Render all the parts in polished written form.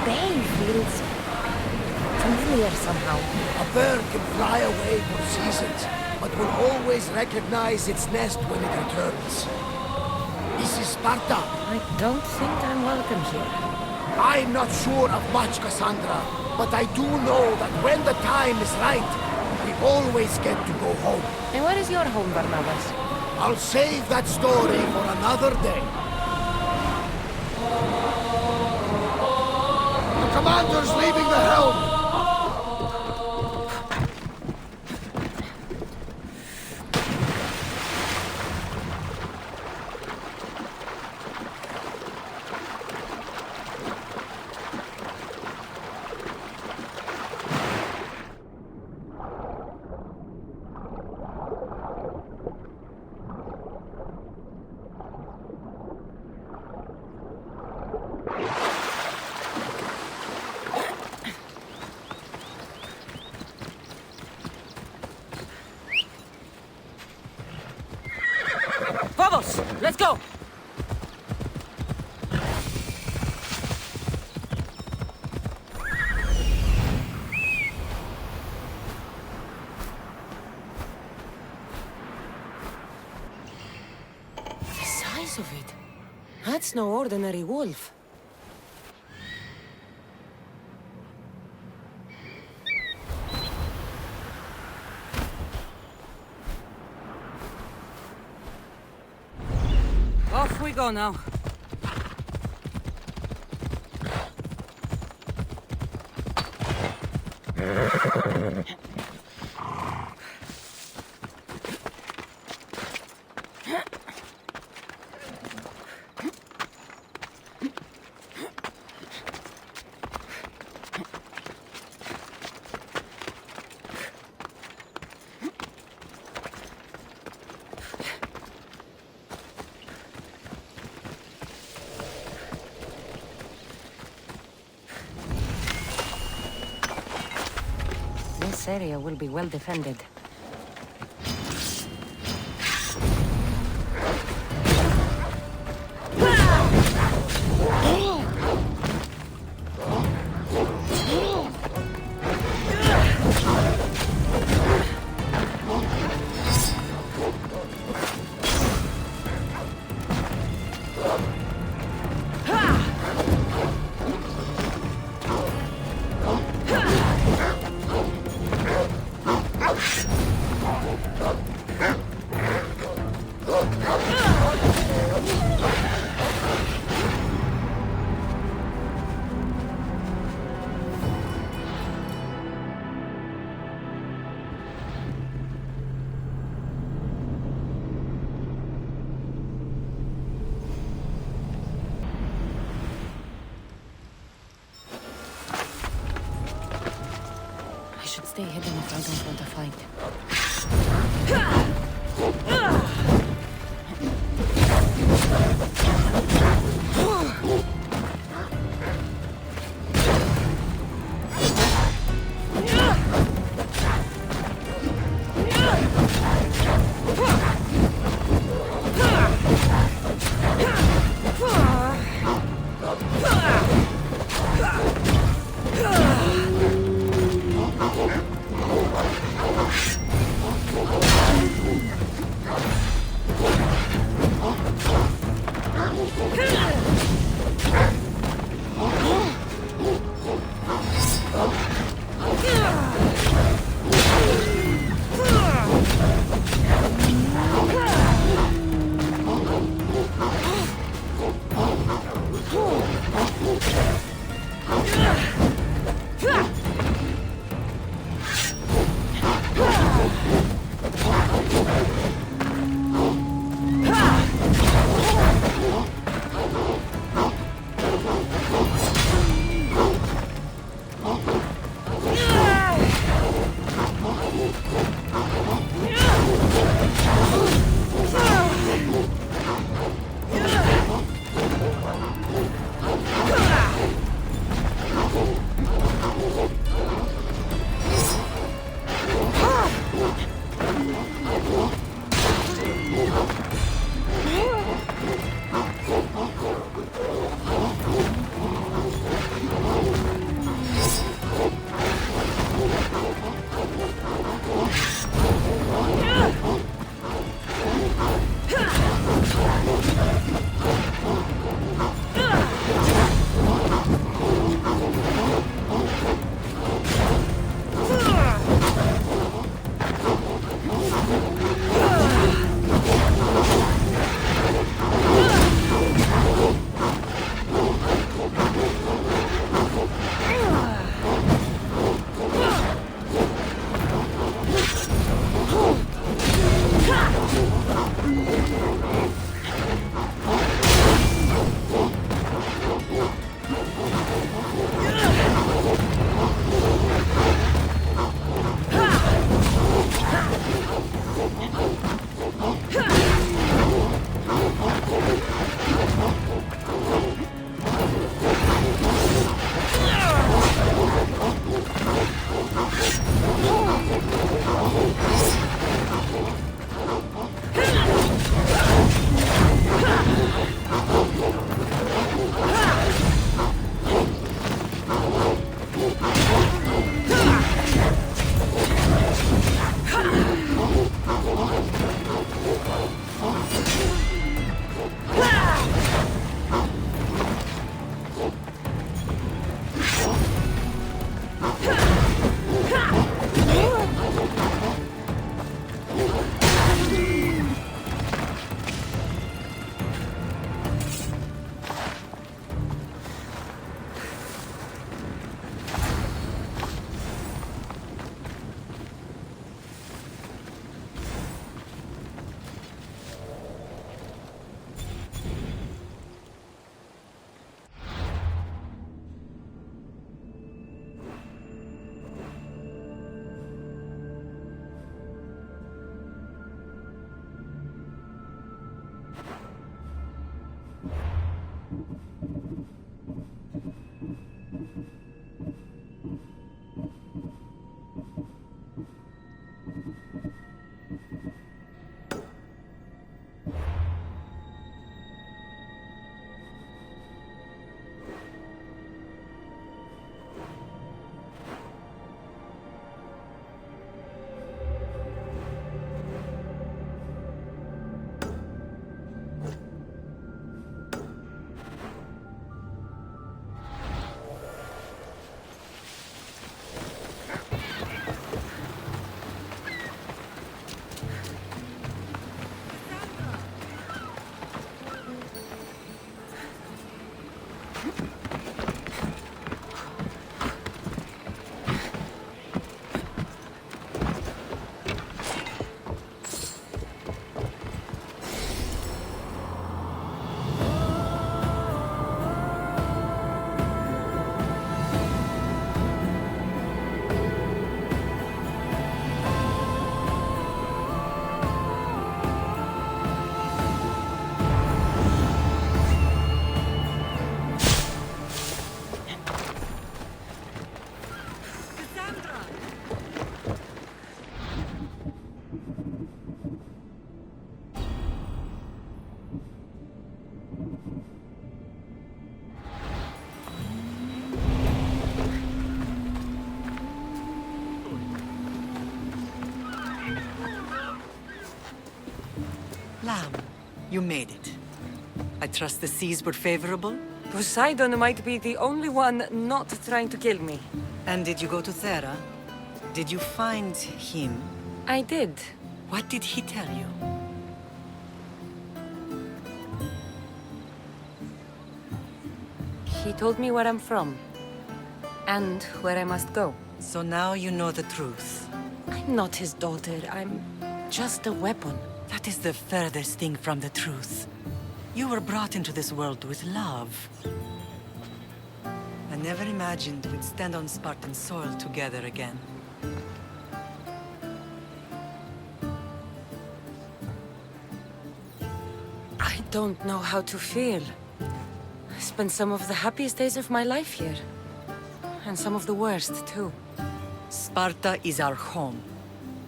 bay feels familiar somehow. A bird can fly away for seasons, but will always recognize its nest when it returns. This is Sparta. I don't think I'm welcome here. I'm not sure of much, Cassandra, but I do know that when the time is right, we always get to go home. And where is your home, Barnabas? I'll save that story for another day. The commander's leaving the helm! Vamos! Let's go! The size of it. That's no ordinary wolf. Off we go now. This area will be well defended. I should stay hidden if I don't want to fight. Lamb, you made it. I trust the seas were favorable? Poseidon might be the only one not trying to kill me. And did you go to Thera? Did you find him? I did. What did he tell you? He told me where I'm from. And where I must go. So now you know the truth. I'm not his daughter. I'm just a weapon. That is the furthest thing from the truth. You were brought into this world with love. I never imagined we'd stand on Spartan soil together again. I don't know how to feel. I spent some of the happiest days of my life here. And some of the worst, too. Sparta is our home.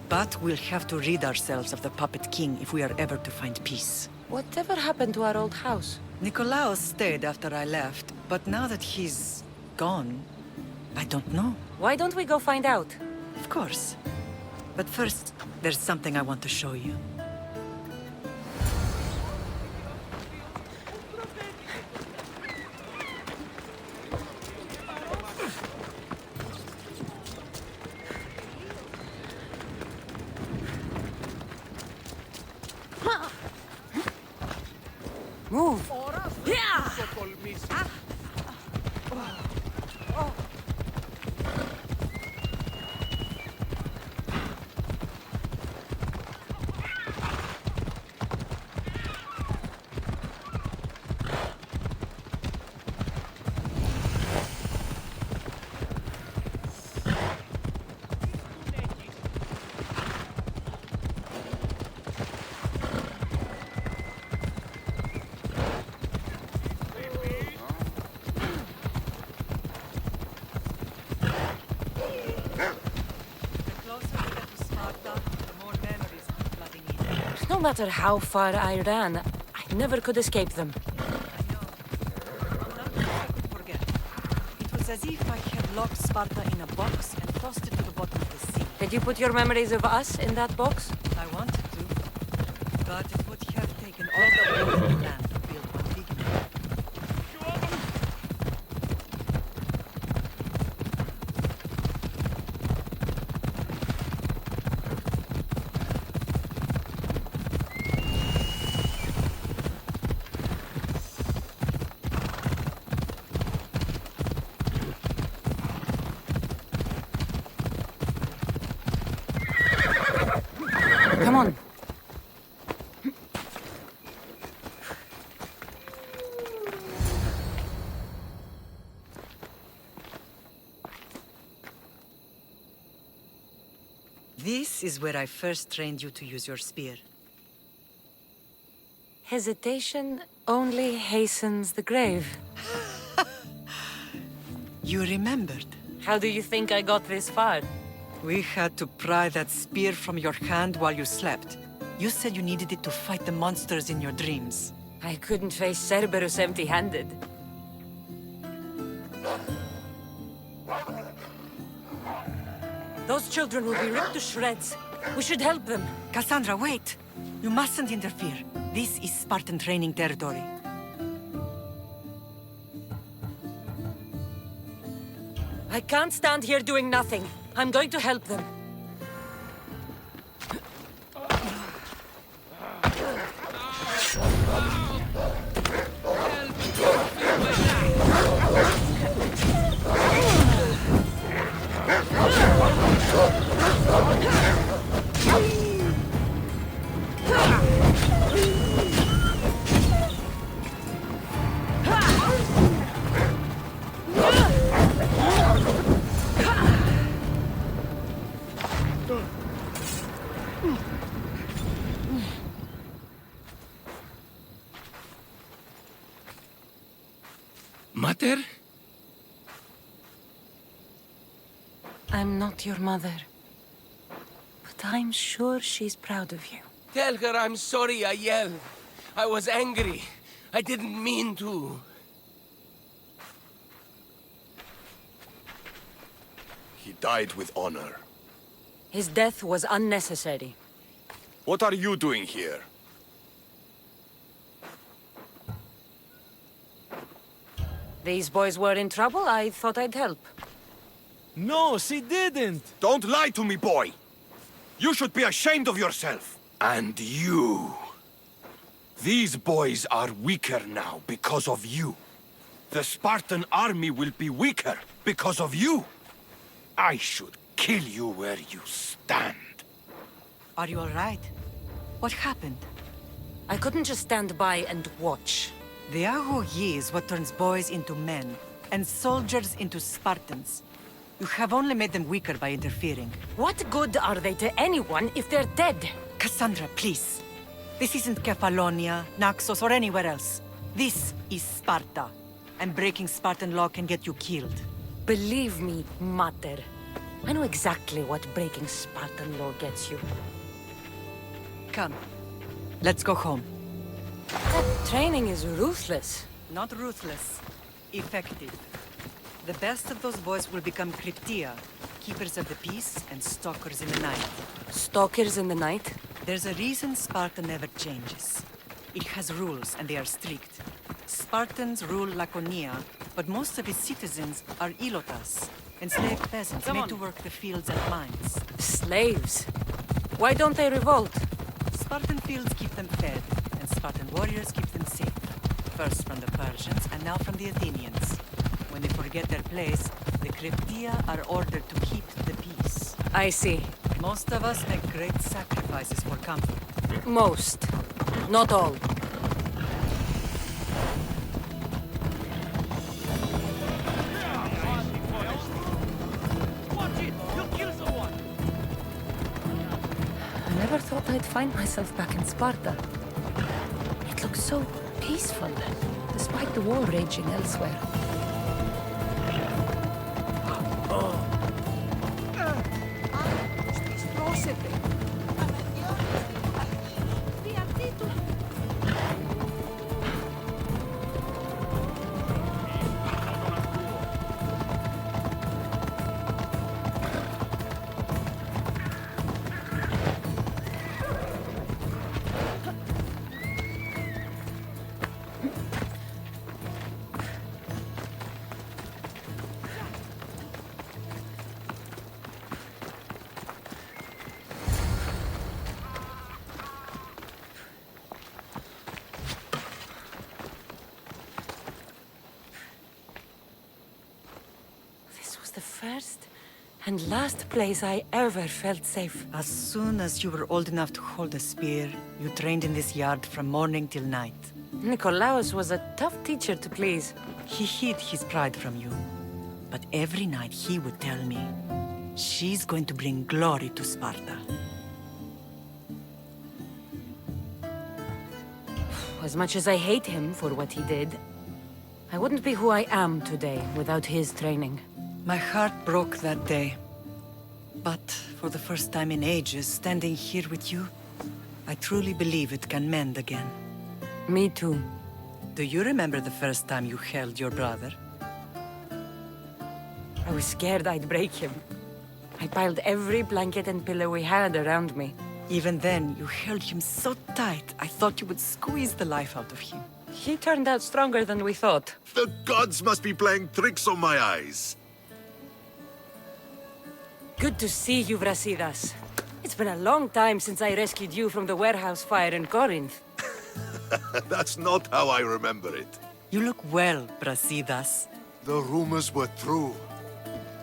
But we'll have to rid ourselves of the puppet king if we are ever to find peace. Whatever happened to our old house? Nikolaos stayed after I left, but now that he's gone, I don't know. Why don't we go find out? Of course. But first, there's something I want to show you. Move! No matter how far I ran, I never could escape them. I could forget. It was as if I had locked Sparta in a box and tossed it to the bottom of the sea. Did you put your memories of us in that box? I wanted to, but it would have taken all the oil in the land to build one big enough. Come on. This is where I first trained you to use your spear. Hesitation only hastens the grave. You remembered. How do you think I got this far? We had to pry that spear from your hand while you slept. You said you needed it to fight the monsters in your dreams. I couldn't face Cerberus empty-handed. Those children will be ripped to shreds. We should help them. Cassandra, wait! You mustn't interfere. This is Spartan training territory. I can't stand here doing nothing. I'm going to help them. Mater? I'm not your mother. But I'm sure she's proud of you. Tell her I'm sorry I yelled. I was angry. I didn't mean to. He died with honor. His death was unnecessary. What are you doing here? These boys were in trouble. I thought I'd help. No, she didn't! Don't lie to me, boy! You should be ashamed of yourself. And you. These boys are weaker now because of you. The Spartan army will be weaker because of you. I should kill you where you stand. Are you all right? What happened? I couldn't just stand by and watch. The Aegean is what turns boys into men, and soldiers into Spartans. You have only made them weaker by interfering. What good are they to anyone if they're dead? Cassandra, please. This isn't Kefalonia, Naxos, or anywhere else. This is Sparta. And breaking Spartan law can get you killed. Believe me, Mater. I know exactly what breaking Spartan law gets you. Come. Let's go home. That training is ruthless. Not ruthless. Effective. The best of those boys will become Cryptia, keepers of the peace and stalkers in the night. Stalkers in the night? There's a reason Sparta never changes. It has rules, and they are strict. Spartans rule Laconia, but most of its citizens are ilotas, enslaved peasants made to work the fields and mines. Slaves? Why don't they revolt? Spartan fields keep them fed, and Spartan warriors keep them safe. First from the Persians, and now from the Athenians. When they forget their place, the Cryptia are ordered to keep the peace. I see. Most of us make great sacrifices for comfort. Most. Not all. I never thought I'd find myself back in Sparta. It looks so peaceful, despite the war raging elsewhere. the first and last place I ever felt safe. As soon as you were old enough to hold a spear, you trained in this yard from morning till night. Nikolaos was a tough teacher to please. He hid his pride from you. But every night he would tell me, she's going to bring glory to Sparta. As much as I hate him for what he did, I wouldn't be who I am today without his training. My heart broke that day. But for the first time in ages, standing here with you, I truly believe it can mend again. Me too. Do you remember the first time you held your brother? I was scared I'd break him. I piled every blanket and pillow we had around me. Even then, you held him so tight, I thought you would squeeze the life out of him. He turned out stronger than we thought. The gods must be playing tricks on my eyes. Good to see you, Brasidas. It's been a long time since I rescued you from the warehouse fire in Corinth. That's not how I remember it. You look well, Brasidas. The rumors were true.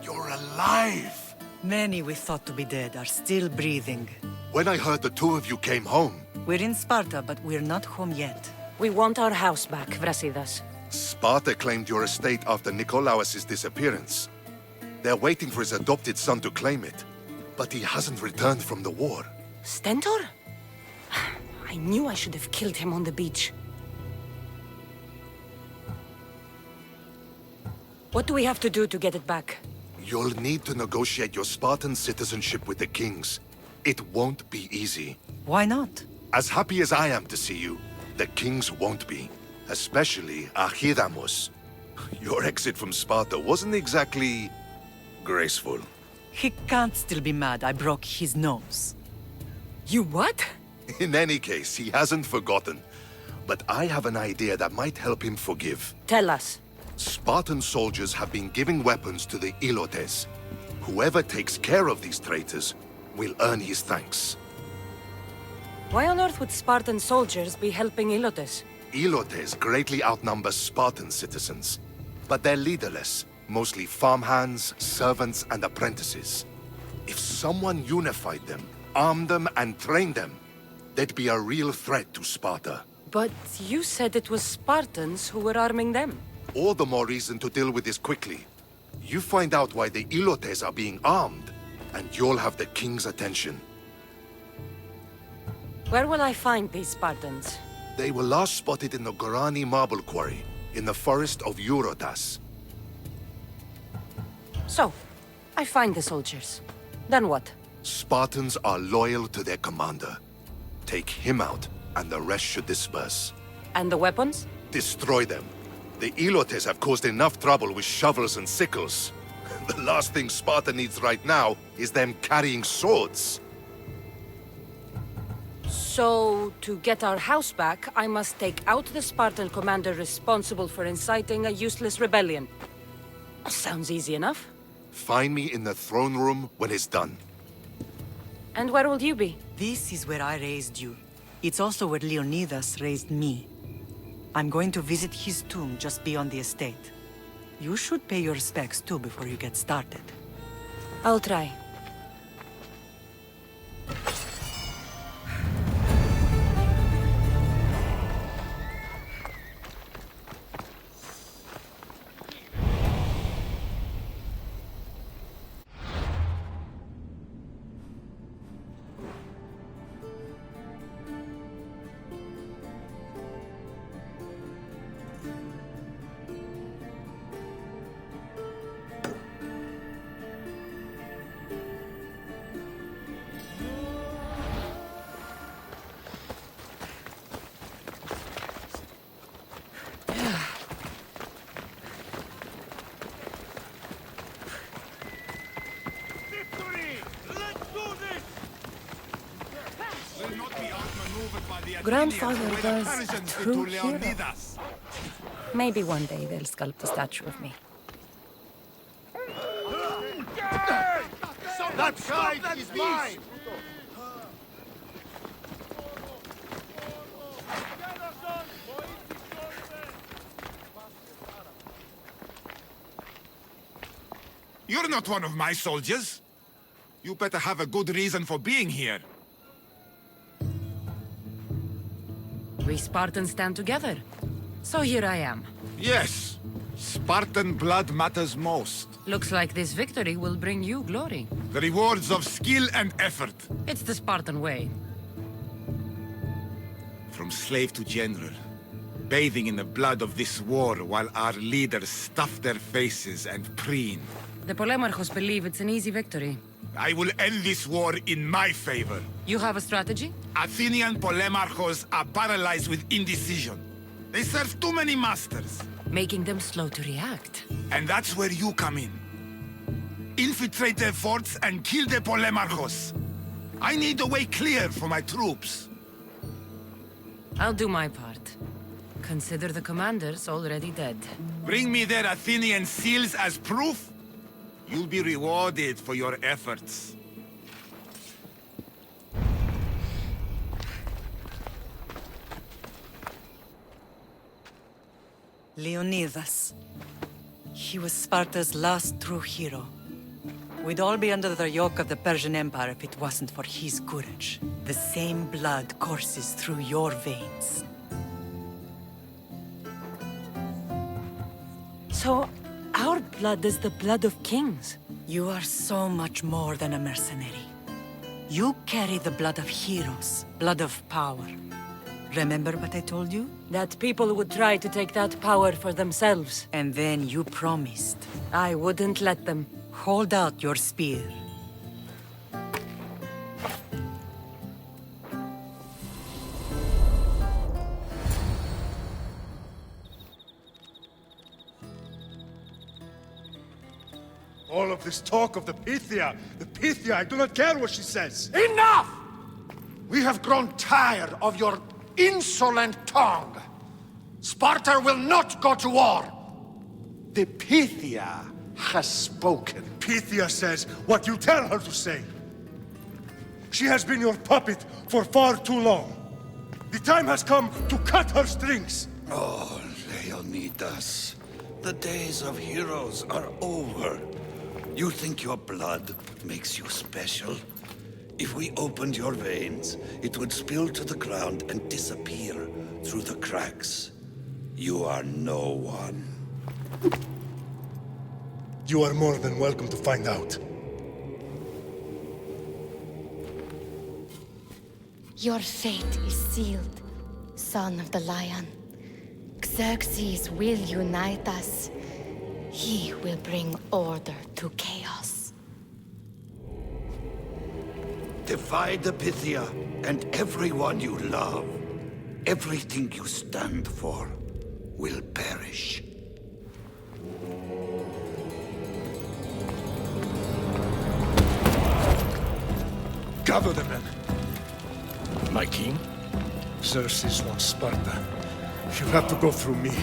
You're alive! Many we thought to be dead are still breathing. When I heard the two of you came home, We're in Sparta, but we're not home yet. We want our house back, Brasidas. Sparta claimed your estate after Nikolaos' disappearance. They're waiting for his adopted son to claim it. But he hasn't returned from the war. Stentor? I knew I should have killed him on the beach. What do we have to do to get it back? You'll need to negotiate your Spartan citizenship with the kings. It won't be easy. Why not? As happy as I am to see you, the kings won't be. Especially Archidamos. Your exit from Sparta wasn't exactly graceful. He can't still be mad I broke his nose. You what? In any case, he hasn't forgotten. But I have an idea that might help him forgive. Tell us. Spartan soldiers have been giving weapons to the Ilotes. Whoever takes care of these traitors will earn his thanks. Why on earth would Spartan soldiers be helping Ilotes? Ilotes greatly outnumber Spartan citizens, but they're leaderless, mostly farmhands, servants, and apprentices. If someone unified them, armed them, and trained them, they'd be a real threat to Sparta. But you said it was Spartans who were arming them. All the more reason to deal with this quickly. You find out why the Ilotes are being armed, and you'll have the king's attention. Where will I find these Spartans? They were last spotted in the Gorani marble quarry, in the forest of Eurotas. So, I find the soldiers. Then what? Spartans are loyal to their commander. Take him out, and the rest should disperse. And the weapons? Destroy them. The Ilotes have caused enough trouble with shovels and sickles. The last thing Sparta needs right now is them carrying swords. So, to get our house back, I must take out the Spartan commander responsible for inciting a useless rebellion. Sounds easy enough. Find me in the throne room when it's done. And where will you be? This is where I raised you. It's also where Leonidas raised me. I'm going to visit his tomb just beyond the estate. You should pay your respects too before you get started. I'll try. Grandfather was a true hero. Maybe one day they'll sculpt a statue of me. That side is mine! You're not one of my soldiers. You better have a good reason for being here. We Spartans stand together. So here I am. Yes. Spartan blood matters most. Looks like this victory will bring you glory. The rewards of skill and effort. It's the Spartan way. From slave to general. Bathing in the blood of this war while our leaders stuff their faces and preen. The Polemarchos believe it's an easy victory. I will end this war in my favor. You have a strategy? Athenian Polemarchos are paralyzed with indecision. They serve too many masters. Making them slow to react. And that's where you come in. Infiltrate their forts and kill the Polemarchos. I need a way clear for my troops. I'll do my part. Consider the commanders already dead. Bring me their Athenian seals as proof. You'll be rewarded for your efforts. Leonidas. He was Sparta's last true hero. We'd all be under the yoke of the Persian Empire if it wasn't for his courage. The same blood courses through your veins. So, our blood is the blood of kings. You are so much more than a mercenary. You carry the blood of heroes, blood of power. Remember what I told you? That people would try to take that power for themselves. And then you promised. I wouldn't let them. Hold out your spear. All of this talk of the Pythia, I do not care what she says. Enough! We have grown tired of your insolent tongue. Sparta will not go to war. The Pythia has spoken. Pythia says what you tell her to say. She has been your puppet for far too long. The time has come to cut her strings. Oh, Leonidas, the days of heroes are over. You think your blood makes you special? If we opened your veins, it would spill to the ground and disappear through the cracks. You are no one. You are more than welcome to find out. Your fate is sealed, son of the lion. Xerxes will unite us. He will bring order to chaos. Divide the Pythia and everyone you love. Everything you stand for will perish. Gather the men. My king? Xerxes wants Sparta. You have to go through me.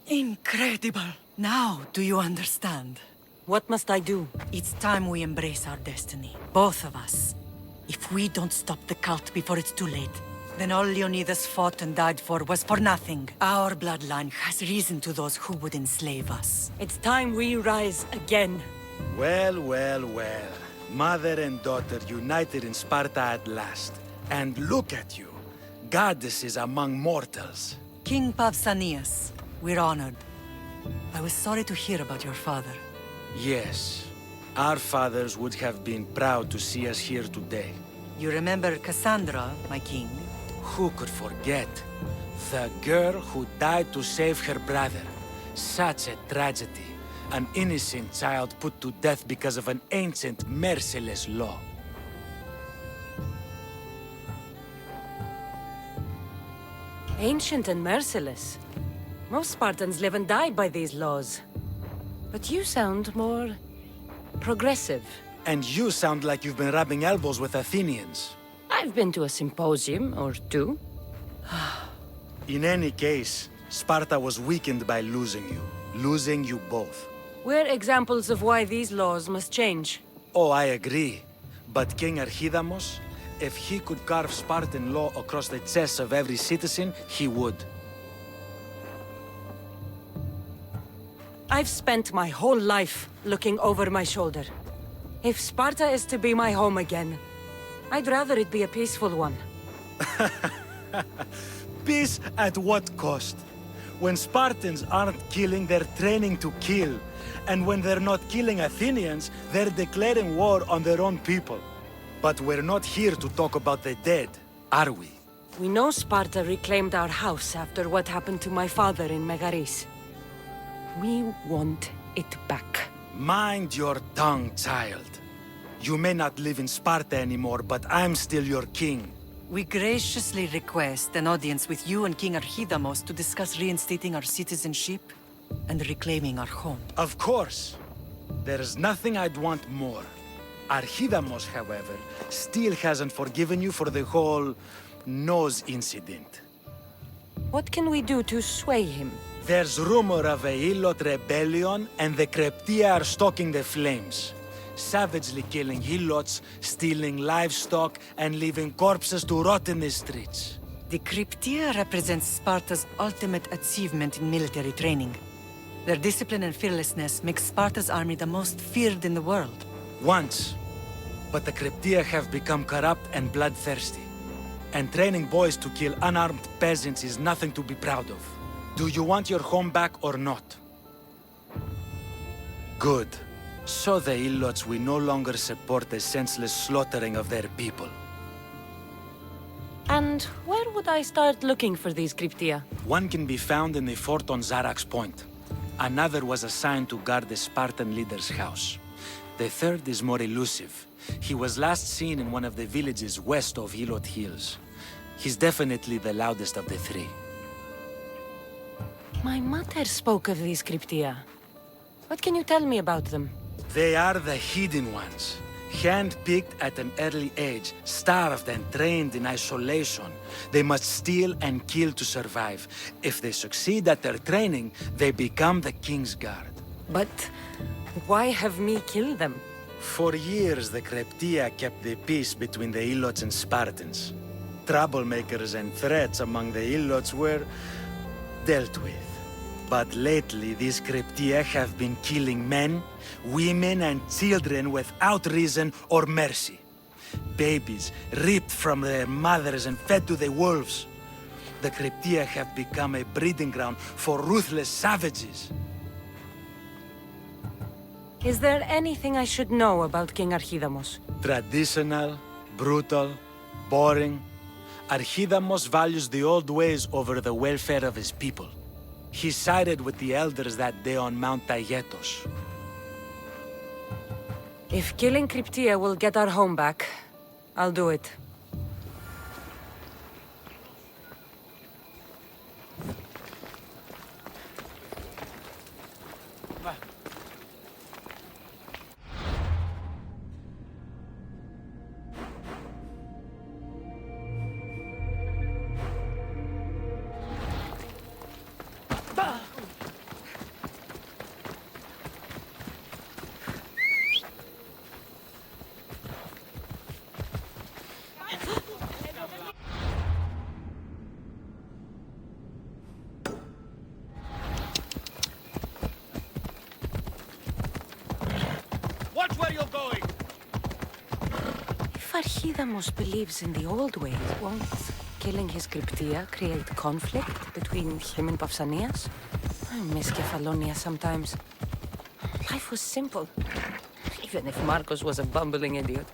Incredible! Now do you understand? What must I do? It's time we embrace our destiny. Both of us. If we don't stop the cult before it's too late, then all Leonidas fought and died for was for nothing. Our bloodline has risen to those who would enslave us. It's time we rise again. Well, well, well. Mother and daughter united in Sparta at last. And look at you. Goddesses among mortals. King Pausanias, we're honored. I was sorry to hear about your father. Yes. Our fathers would have been proud to see us here today. You remember Cassandra, my king? Who could forget? The girl who died to save her brother. Such a tragedy. An innocent child put to death because of an ancient, merciless law. Ancient and merciless. Most Spartans live and die by these laws. But you sound more progressive. And you sound like you've been rubbing elbows with Athenians. I've been to a symposium or two. In any case, Sparta was weakened by losing you. Losing you both. We're examples of why these laws must change. Oh, I agree. But King Archidamos If he could carve Spartan law across the chests of every citizen, he would. I've spent my whole life looking over my shoulder. If Sparta is to be my home again, I'd rather it be a peaceful one. Peace at what cost? When Spartans aren't killing, they're training to kill. And when they're not killing Athenians, they're declaring war on their own people. But we're not here to talk about the dead, are we? We know Sparta reclaimed our house after what happened to my father in Megaris. We want it back. Mind your tongue, child. You may not live in Sparta anymore, but I'm still your king. We graciously request an audience with you and King Archidamos to discuss reinstating our citizenship and reclaiming our home. Of course. There's nothing I'd want more. Archidamos, however, still hasn't forgiven you for the whole nose incident. What can we do to sway him? There's rumor of a Helot rebellion, and the Kryptia are stoking the flames. Savagely killing Helots, stealing livestock, and leaving corpses to rot in the streets. The Kryptia represents Sparta's ultimate achievement in military training. Their discipline and fearlessness make Sparta's army the most feared in the world. Once. But the Kryptia have become corrupt and bloodthirsty. And training boys to kill unarmed peasants is nothing to be proud of. Do you want your home back or not? Good. So the Ilots will no longer support the senseless slaughtering of their people. And where would I start looking for these Kryptia? One can be found in the fort on Zarax Point. Another was assigned to guard the Spartan leader's house. The third is more elusive. He was last seen in one of the villages west of Helot Hills. He's definitely the loudest of the three. My mother spoke of these Kryptia. What can you tell me about them? They are the hidden ones. Hand-picked at an early age, starved and trained in isolation. They must steal and kill to survive. If they succeed at their training, they become the King's Guard. But why have me kill them? For years, the Kryptia kept the peace between the Ilots and Spartans. Troublemakers and threats among the Ilots were dealt with. But lately, these Kryptia have been killing men, women, and children without reason or mercy. Babies ripped from their mothers and fed to the wolves. The Kryptia have become a breeding ground for ruthless savages. Is there anything I should know about King Archidamos? Traditional, brutal, boring. Archidamos values the old ways over the welfare of his people. He sided with the elders that day on Mount Taygetos. If killing Kryptia will get our home back, I'll do it. Watch where you're going! If Archidamos believes in the old ways, won't killing his Kryptia create conflict between him and Pausanias? I miss Kefalonia sometimes. Life was simple, even if Marcos was a bumbling idiot.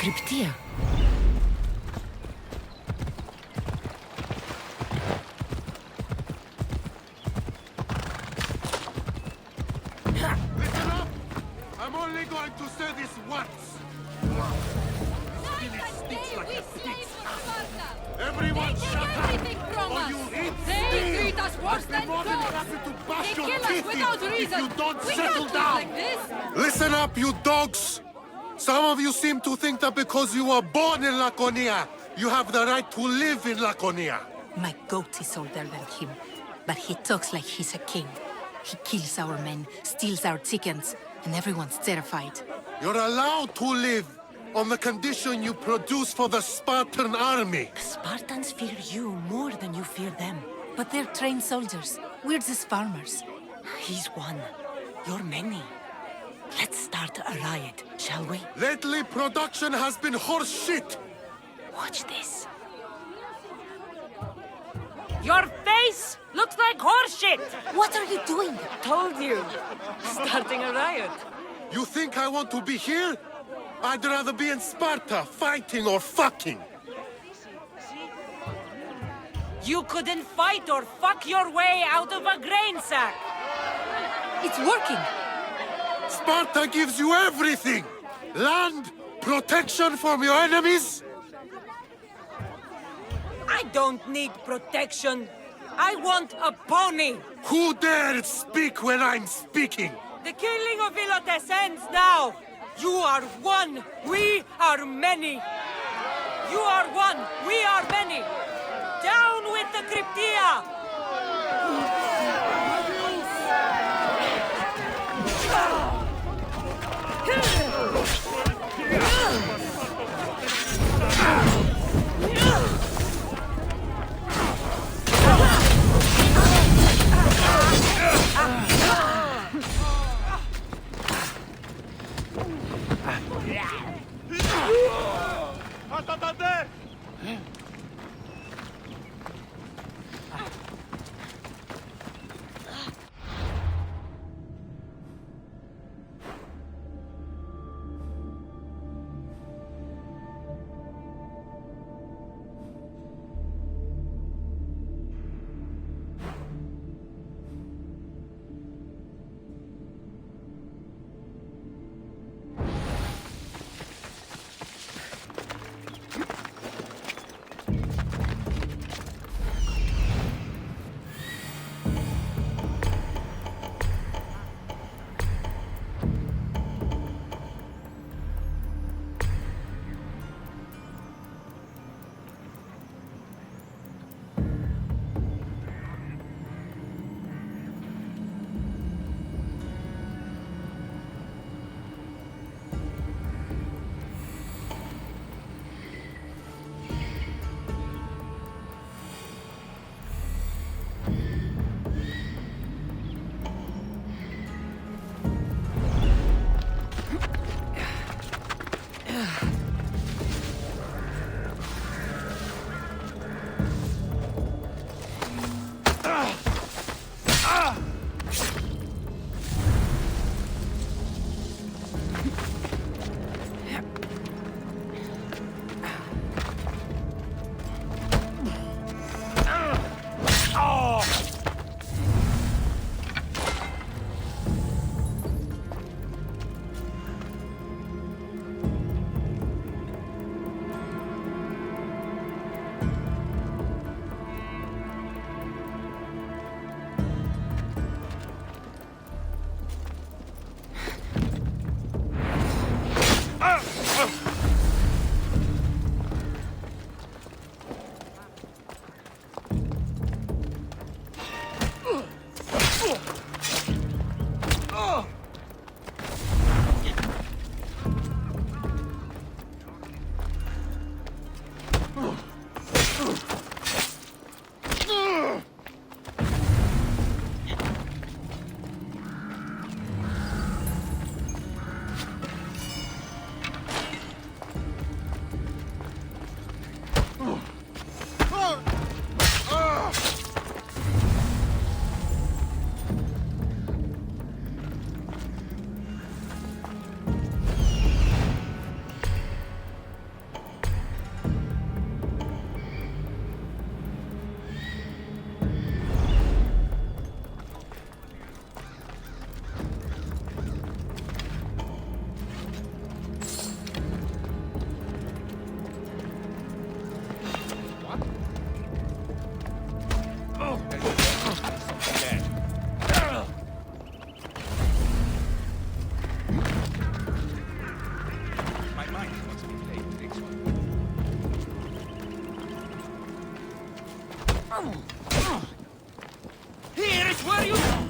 Cryptia. Listen up! I'm only going to say this once. Everyone shut up! Or you'll eat steel! I'd be more than happy to bash your teeth in if you don't settle down! Listen up, you dogs! Some of you seem to think that because you were born in Laconia, you have the right to live in Laconia. My goat is older than him, but he talks like he's a king. He kills our men, steals our chickens, and everyone's terrified. You're allowed to live on the condition you produce for the Spartan army. The Spartans fear you more than you fear them. But they're trained soldiers. We're just farmers. He's one. You're many. Let's start a riot, shall we? Lately, production has been horse shit. Watch this. Your face looks like horseshit! What are you doing? Told you. Starting a riot. You think I want to be here? I'd rather be in Sparta, fighting or fucking. You couldn't fight or fuck your way out of a grain sack! It's working! Sparta gives you everything! Land, protection from your enemies. I don't need protection. I want a pony! Who dared speak when I'm speaking? The killing of Ilotes ends now! You are one, we are many! You are one, we are many! Down with the Cryptia! Here is where you...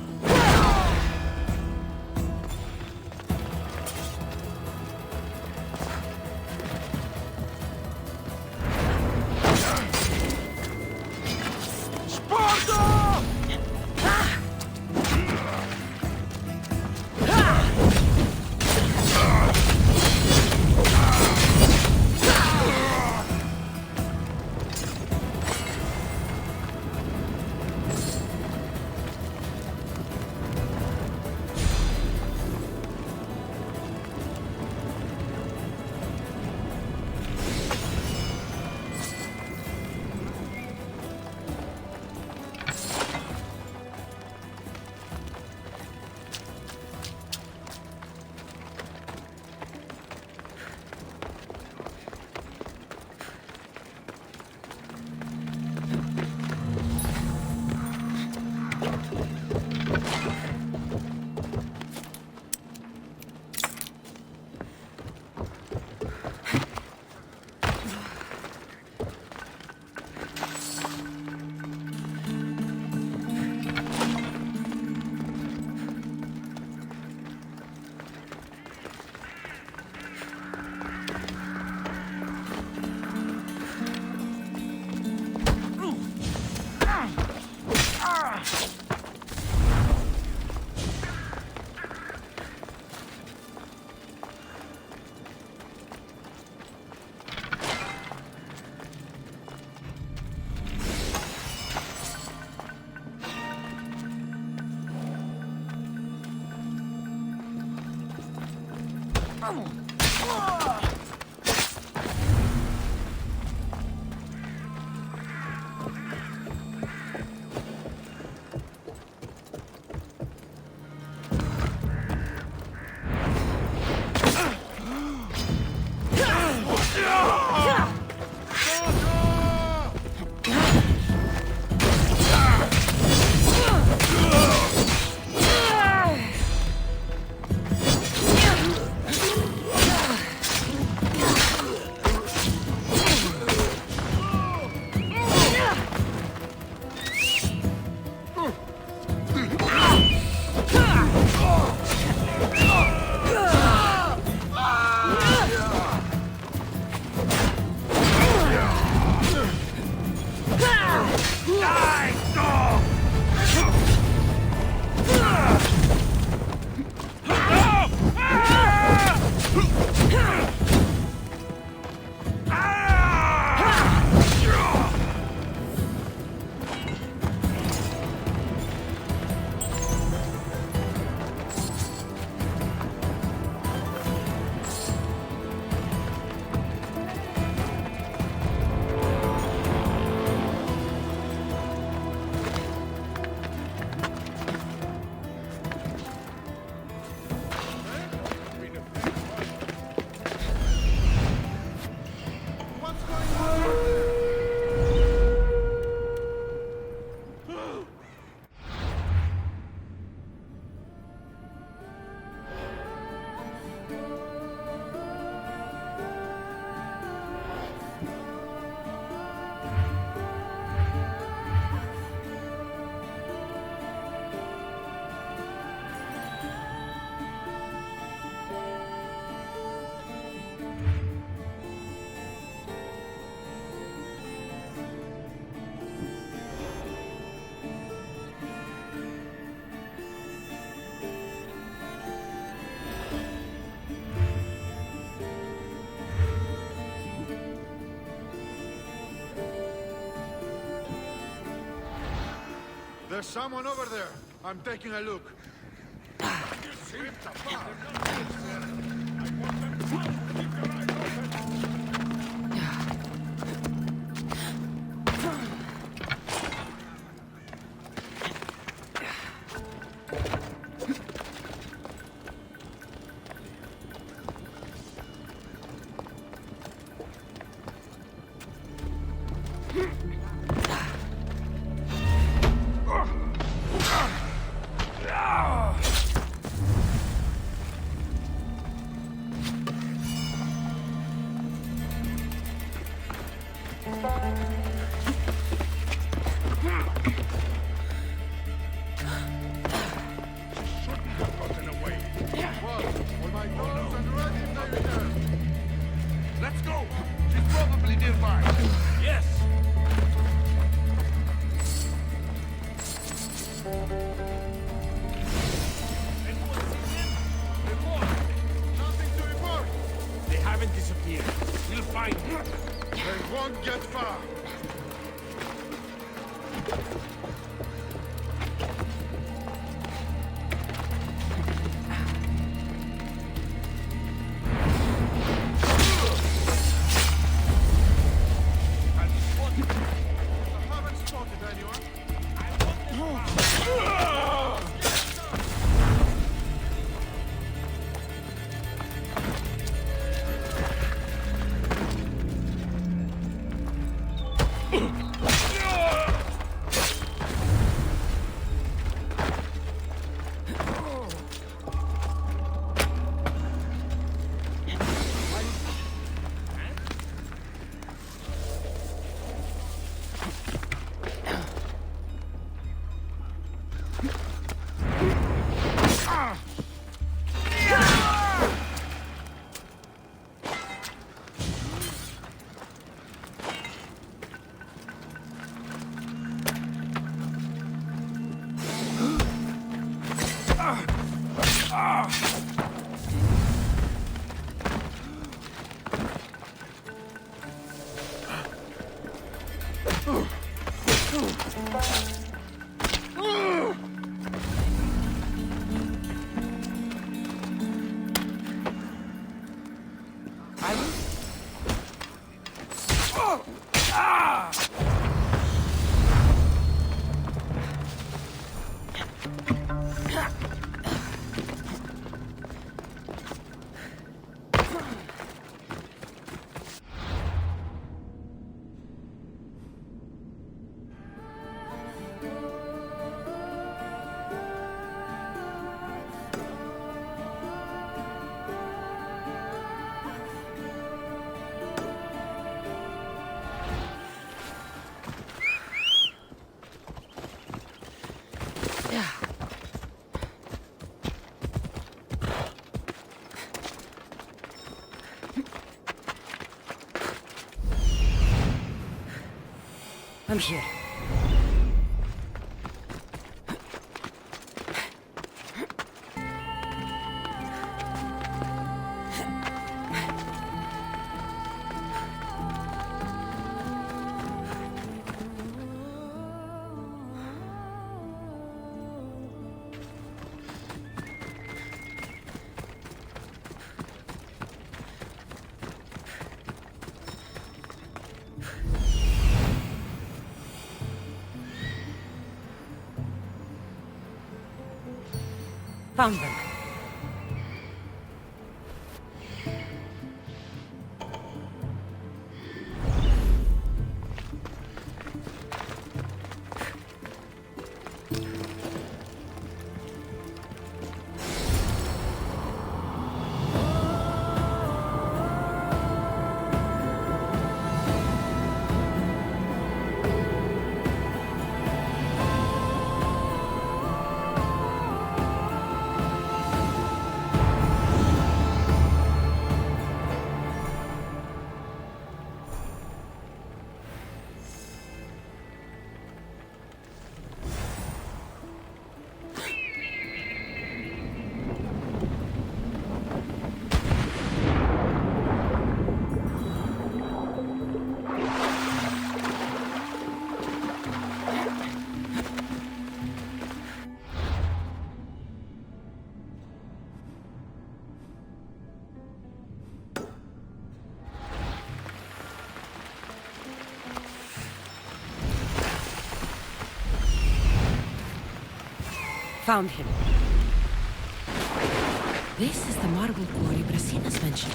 There's someone over there. I'm taking a look. won't get far. I'm here. Found them. Found him. This is the marble quarry Brasina's mentioned.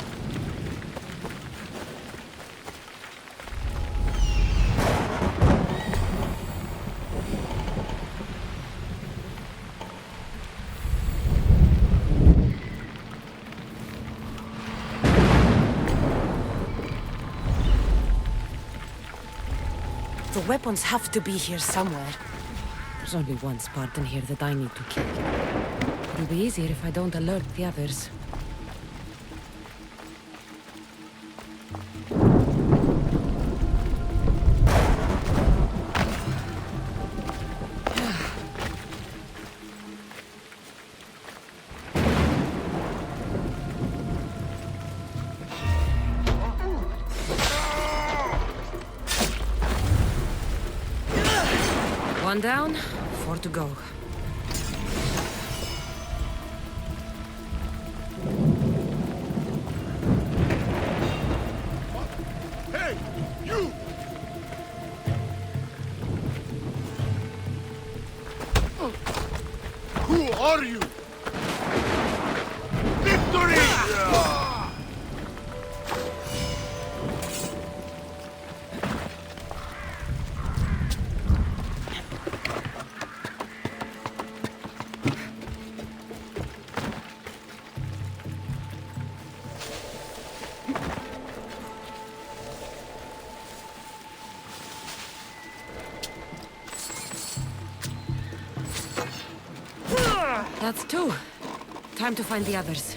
The weapons have to be here somewhere. There's only one Spartan here that I need to kill. It'll be easier if I don't alert the others. One down, 4 to go. Hey, you! Who are you? Victory! That's 2. Time to find the others.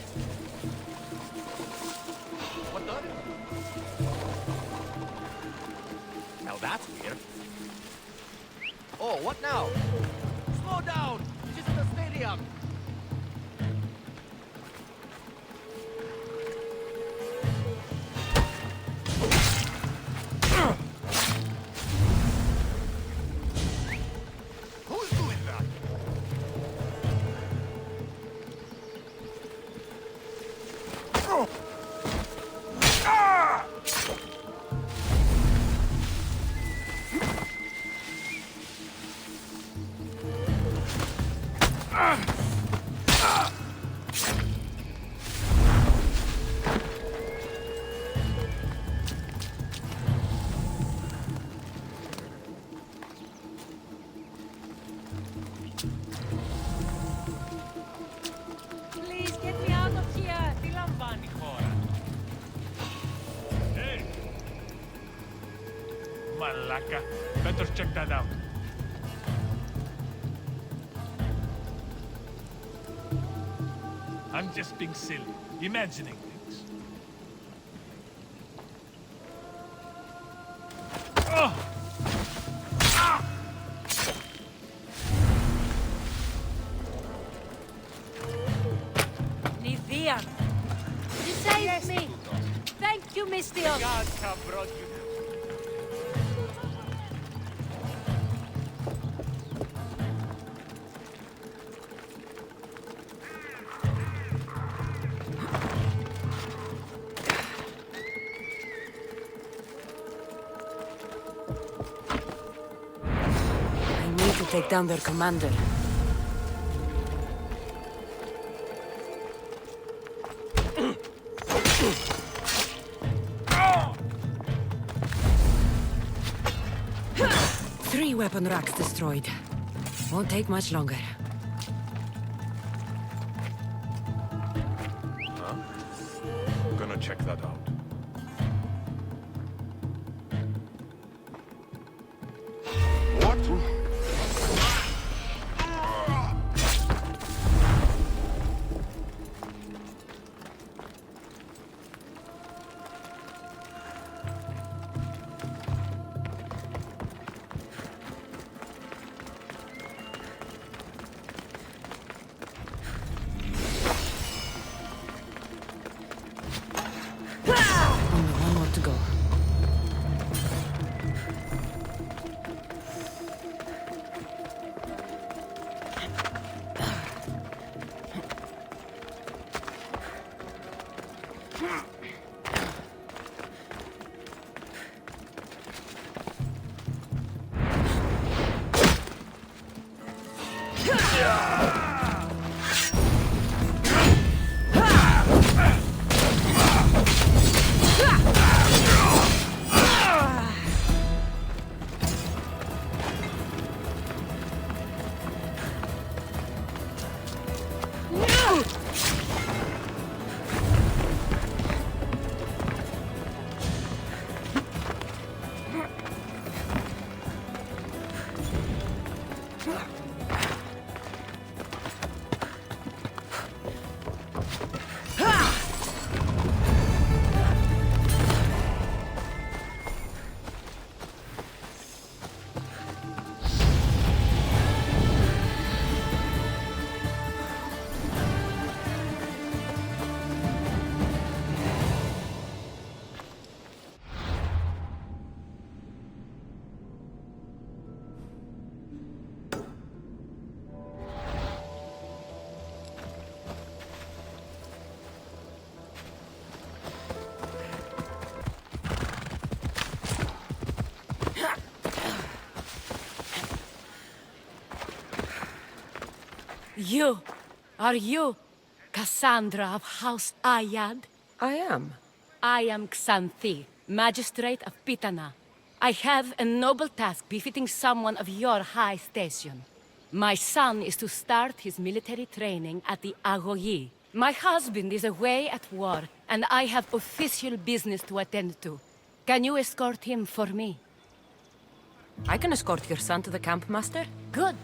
Now that's weird. Oh, what now? Slow down! This is the stadium! Who's doing that? Please get me out of here! Τι λαμβάνει η χώρα? Hey! Malaka. Better check that out. I'm just being silly, imagining things. Oh! Nidia! You saved me! Thank you, Mystios! Gods have brought you. I need to take down their commander. Three weapon racks destroyed. Won't take much longer. Huh? Gonna check that out. You! Are you Cassandra of House Ayad? I am. I am Xanthi, Magistrate of Pitana. I have a noble task befitting someone of your high station. My son is to start his military training at the Agogi. My husband is away at war, and I have official business to attend to. Can you escort him for me? I can escort your son to the camp, Master. Good.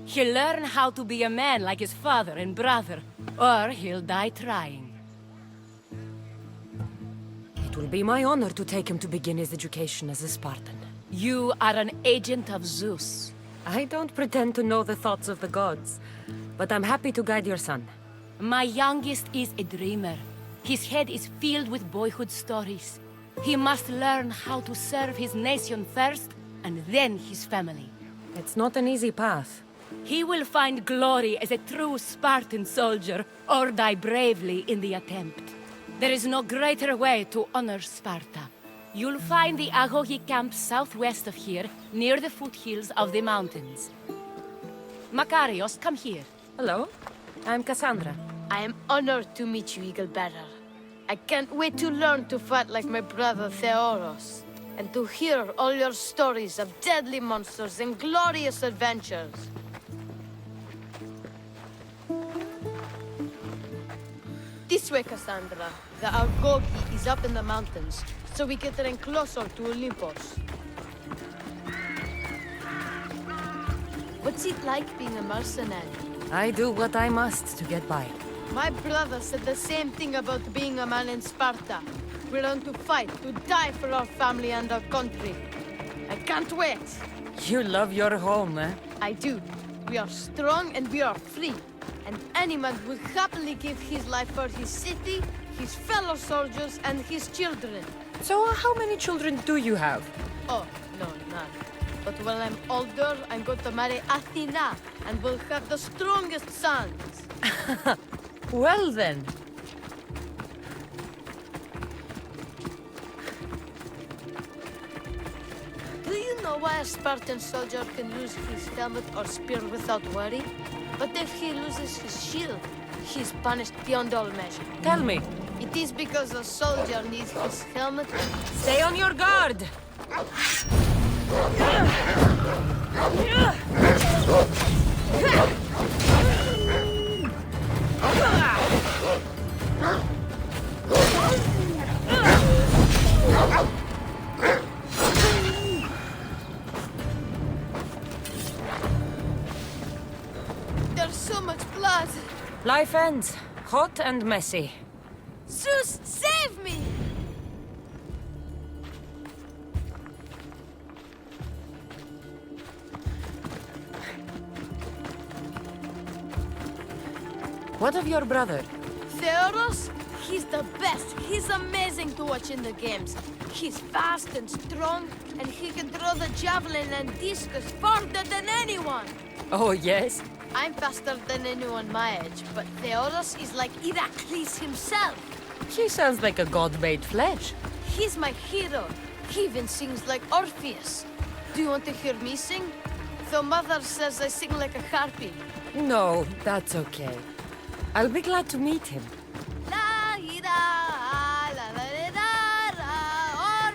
He'll learn how to be a man like his father and brother, or he'll die trying. It will be my honor to take him to begin his education as a Spartan. You are an agent of Zeus. I don't pretend to know the thoughts of the gods, but I'm happy to guide your son. My youngest is a dreamer. His head is filled with boyhood stories. He must learn how to serve his nation first, and then his family. It's not an easy path. He will find glory as a true Spartan soldier, or die bravely in the attempt. There is no greater way to honor Sparta. You'll find the Agogi camp southwest of here, near the foothills of the mountains. Makarios, come here. Hello, I'm Cassandra. I am honored to meet you, Eagle Bearer. I can't wait to learn to fight like my brother Theoros, and to hear all your stories of deadly monsters and glorious adventures. This way, Cassandra. The Agogi is up in the mountains, so we can train closer to Olympus. What's it like being a mercenary? I do what I must to get by. My brother said the same thing about being a man in Sparta. We learn to fight, to die for our family and our country. I can't wait. You love your home, eh? I do. We are strong and we are free. And any man would happily give his life for his city, his fellow soldiers, and his children. So how many children do you have? Oh, no, none. But when I'm older, I'm going to marry Athena, and we'll have the strongest sons. Well then. Do you know why a Spartan soldier can lose his helmet or spear without worry? But if he loses his shield, he's punished beyond all measure. Tell me. It is because a soldier needs his helmet. Stay on your guard! There's so much blood. Life ends. Hot and messy. Zeus, save me! What of your brother? Theoros? He's the best. He's amazing to watch in the games. He's fast and strong, and he can throw the javelin and discus farther than anyone. Oh, yes? I'm faster than anyone my age, but Theoros is like Heracles himself. He sounds like a god made flesh. He's my hero. He even sings like Orpheus. Do you want to hear me sing? Though Mother says I sing like a harpy. No, that's okay. I'll be glad to meet him. La ira, la la la la, or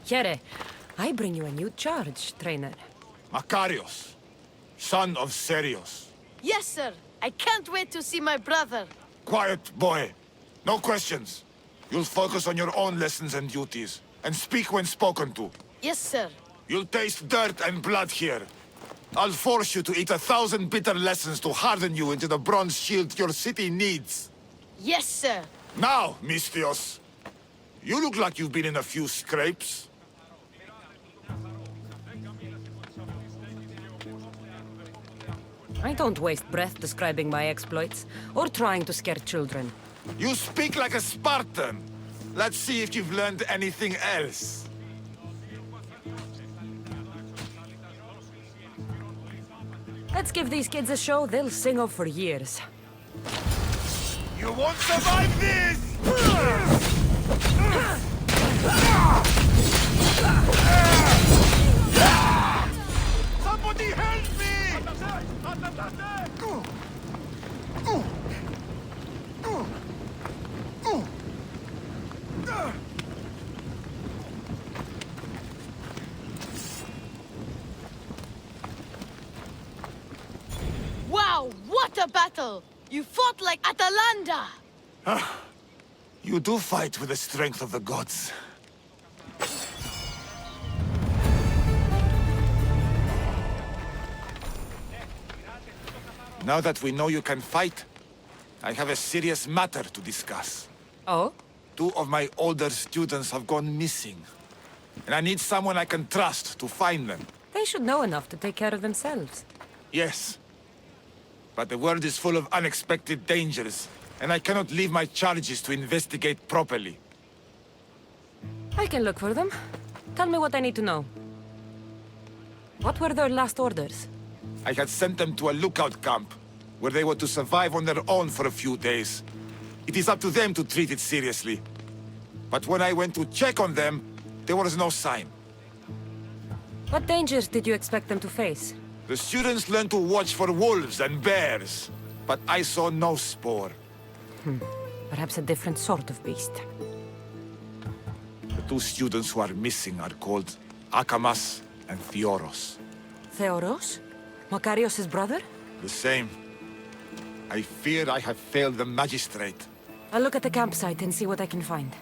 Here, I bring you a new charge, trainer. Makarios, son of Serios. Yes, sir. I can't wait to see my brother. Quiet, boy. No questions. You'll focus on your own lessons and duties, and speak when spoken to. Yes, sir. You'll taste dirt and blood here. I'll force you to eat 1,000 bitter lessons to harden you into the bronze shield your city needs. Yes, sir. Now, Mistios, you look like you've been in a few scrapes. I don't waste breath describing my exploits, or trying to scare children. You speak like a Spartan. Let's see if you've learned anything else. Let's give these kids a show they'll sing of for years. You won't survive this! Somebody help me! Wow, what a battle! You fought like Atalanta! You do fight with the strength of the gods. Now that we know you can fight, I have a serious matter to discuss. Oh? 2 of my older students have gone missing. And I need someone I can trust to find them. They should know enough to take care of themselves. Yes. But the world is full of unexpected dangers, and I cannot leave my charges to investigate properly. I can look for them. Tell me what I need to know. What were their last orders? I had sent them to a lookout camp, where they were to survive on their own for a few days. It is up to them to treat it seriously. But when I went to check on them, there was no sign. What dangers did you expect them to face? The students learned to watch for wolves and bears, but I saw no spoor. Perhaps a different sort of beast. The 2 students who are missing are called Akamas and Theoros. Theoros? Makarios' brother? The same. I fear I have failed the magistrate. I'll look at the campsite and see what I can find.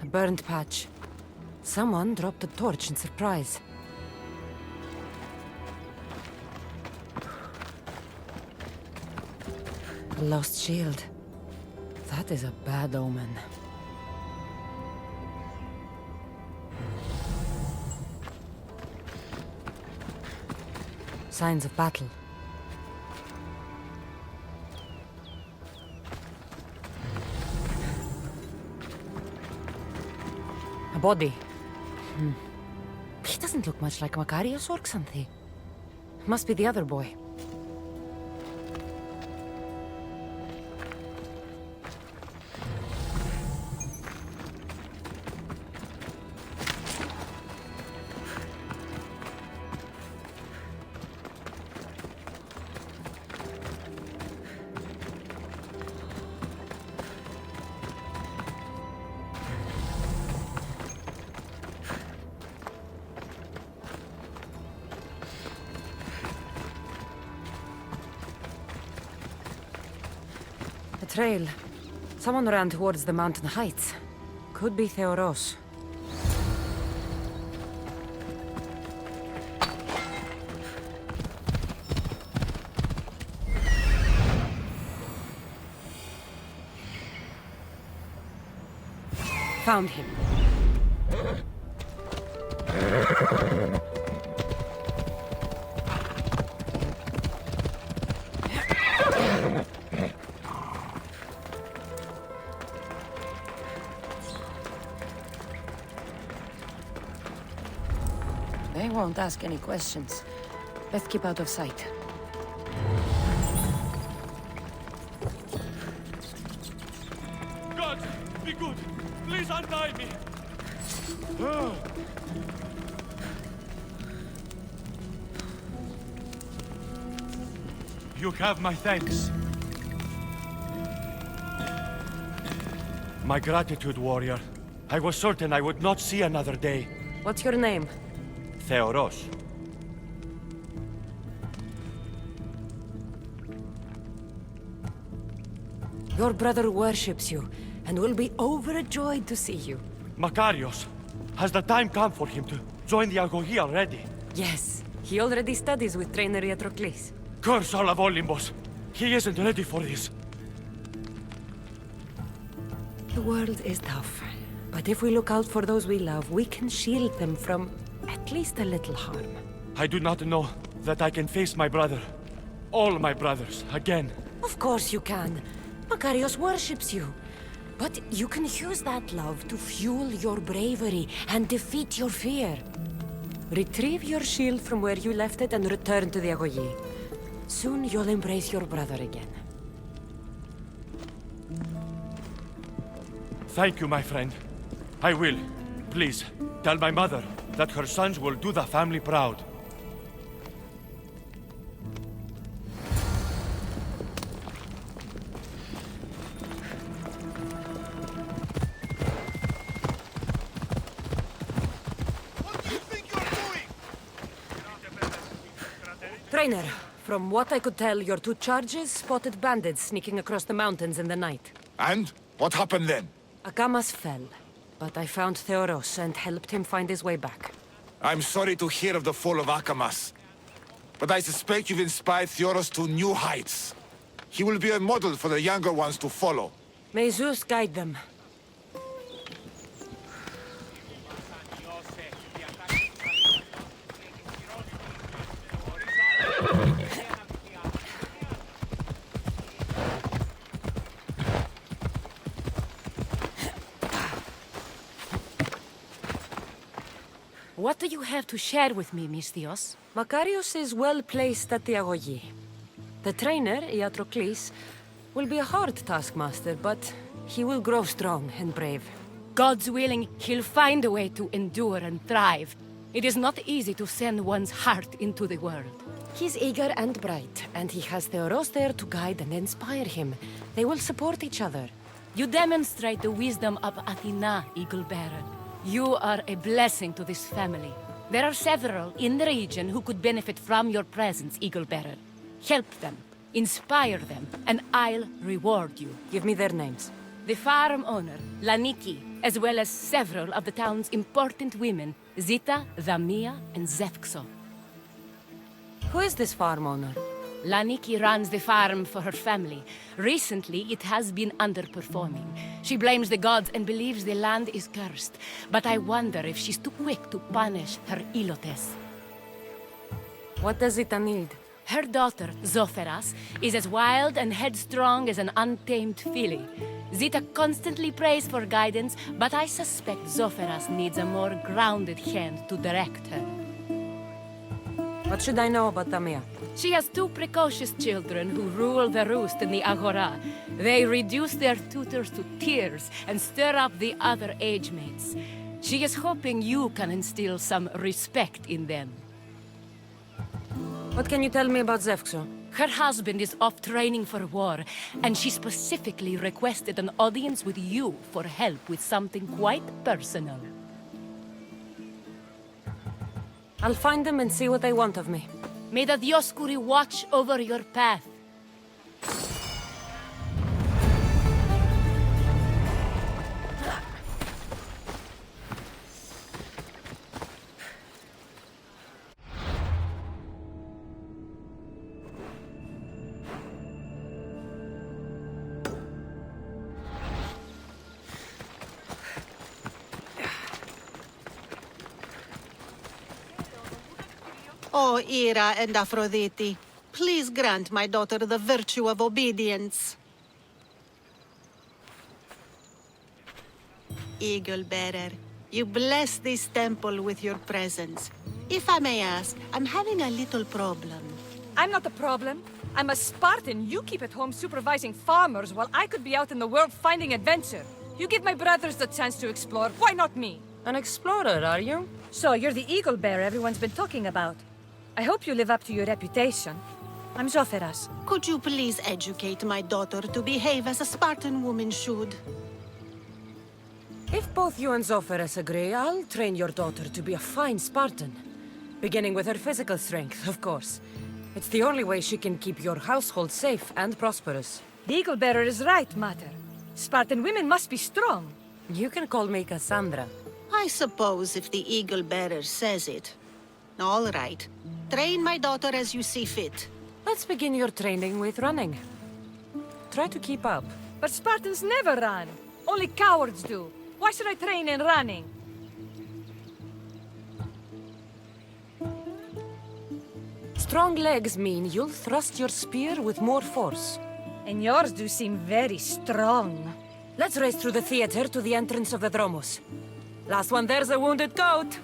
A burned patch. Someone dropped a torch in surprise. A lost shield. That is a bad omen. Signs of battle. A body. He doesn't look much like Makarios or Xanthi. Must be the other boy. Trail. Someone ran towards the mountain heights. Could be Theoros. Found him. They won't ask any questions. Let's keep out of sight. God, be good. Please untie me. You have my thanks. My gratitude, warrior. I was certain I would not see another day. What's your name? Theoros. Your brother worships you, and will be overjoyed to see you. Makarios. Has the time come for him to joined the Agogi already. Yes, he already studies with trainer Patroclus. Curse all of Olympus! He isn't ready for this. The world is tough, but if we look out for those we love, we can shield them from at least a little harm. I do not know that I can face my brother. All my brothers, again. Of course you can. Makarios worships you. But you can use that love to fuel your bravery and defeat your fear. Retrieve your shield from where you left it and return to the Agogi. Soon you'll embrace your brother again. Thank you, my friend. I will. Please, tell my mother that her sons will do the family proud. Trainer, from what I could tell, your 2 charges spotted bandits sneaking across the mountains in the night. And? What happened then? Akamas fell, but I found Theoros and helped him find his way back. I'm sorry to hear of the fall of Akamas. But I suspect you've inspired Theoros to new heights. He will be a model for the younger ones to follow. May Zeus guide them. What do you have to share with me, Misthios? Makarios is well placed at the Agogi. The trainer, Patroclus, will be a hard taskmaster, but he will grow strong and brave. God's willing, he'll find a way to endure and thrive. It is not easy to send one's heart into the world. He's eager and bright, and he has Theoros there to guide and inspire him. They will support each other. You demonstrate the wisdom of Athena, Eagle Bearer. You are a blessing to this family. There are several in the region who could benefit from your presence, Eagle Bearer. Help them, inspire them, and I'll reward you. Give me their names. The farm owner, Laniki, as well as several of the town's important women, Zita, Damia, and Zefxo. Who is this farm owner? Laniki runs the farm for her family. Recently, it has been underperforming. She blames the gods and believes the land is cursed. But I wonder if she's too quick to punish her ilotes. What does Zita need? Her daughter, Zoferas, is as wild and headstrong as an untamed filly. Zita constantly prays for guidance, but I suspect Zoferas needs a more grounded hand to direct her. What should I know about Damia? She has 2 precocious children who rule the roost in the Agora. They reduce their tutors to tears and stir up the other age mates. She is hoping you can instill some respect in them. What can you tell me about Zefxo? Her husband is off training for war, and she specifically requested an audience with you for help with something quite personal. I'll find them and see what they want of me. May the Dioscuri watch over your path. O Ira and Aphrodite, please grant my daughter the virtue of obedience. Eagle Bearer, you bless this temple with your presence. If I may ask, I'm having a little problem. I'm not the problem. I'm a Spartan. You keep at home supervising farmers while I could be out in the world finding adventure. You give my brothers the chance to explore. Why not me? An explorer, are you? So you're the eagle bearer everyone's been talking about. I hope you live up to your reputation. I'm Zoferas. Could you please educate my daughter to behave as a Spartan woman should? If both you and Zoferas agree, I'll train your daughter to be a fine Spartan. Beginning with her physical strength, of course. It's the only way she can keep your household safe and prosperous. The eagle bearer is right, Mater. Spartan women must be strong. You can call me Cassandra. I suppose if the eagle bearer says it. All right. Train my daughter as you see fit. Let's begin your training with running. Try to keep up. But Spartans never run. Only cowards do. Why should I train in running? Strong legs mean you'll thrust your spear with more force. And yours do seem very strong. Let's race through the theater to the entrance of the Dromos. Last one there's a wounded goat.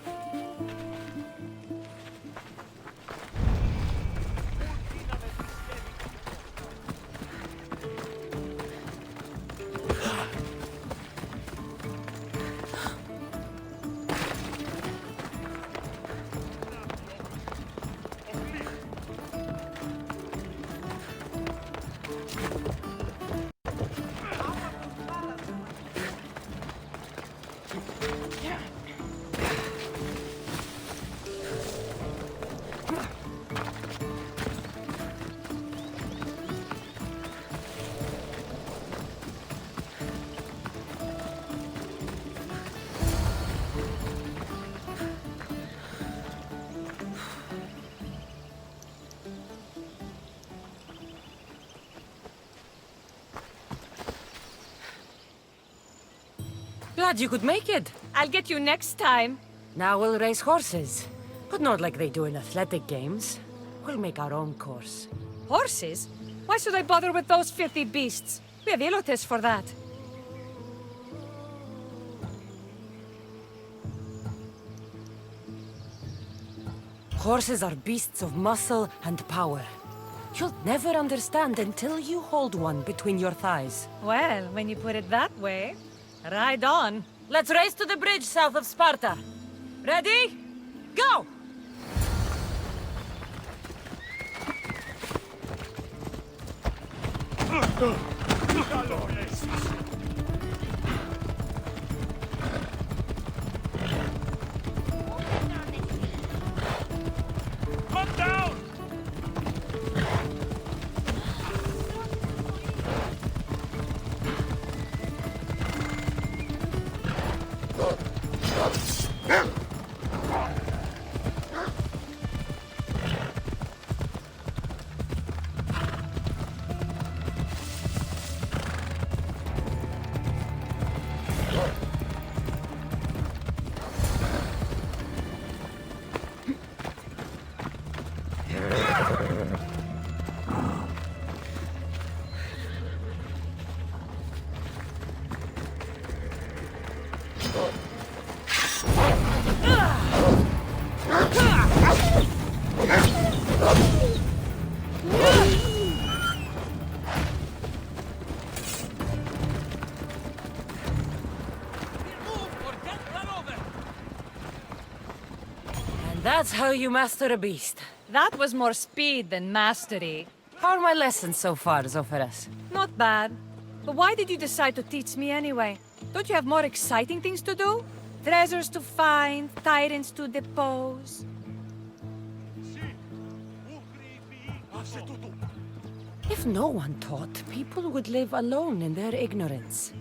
Glad you could make it. I'll get you next time. Now we'll race horses. But not like they do in athletic games. We'll make our own course. Horses? Why should I bother with those filthy beasts? We have Ilotes for that. Horses are beasts of muscle and power. You'll never understand until you hold one between your thighs. Well, when you put it that way, ride on. Let's race to the bridge south of Sparta. Ready? Go! Come down! That's how you master a beast. That was more speed than mastery. How are my lessons so far, Zoferas? Not bad. But why did you decide to teach me anyway? Don't you have more exciting things to do? Treasures to find, tyrants to depose. If no one taught, people would live alone in their ignorance.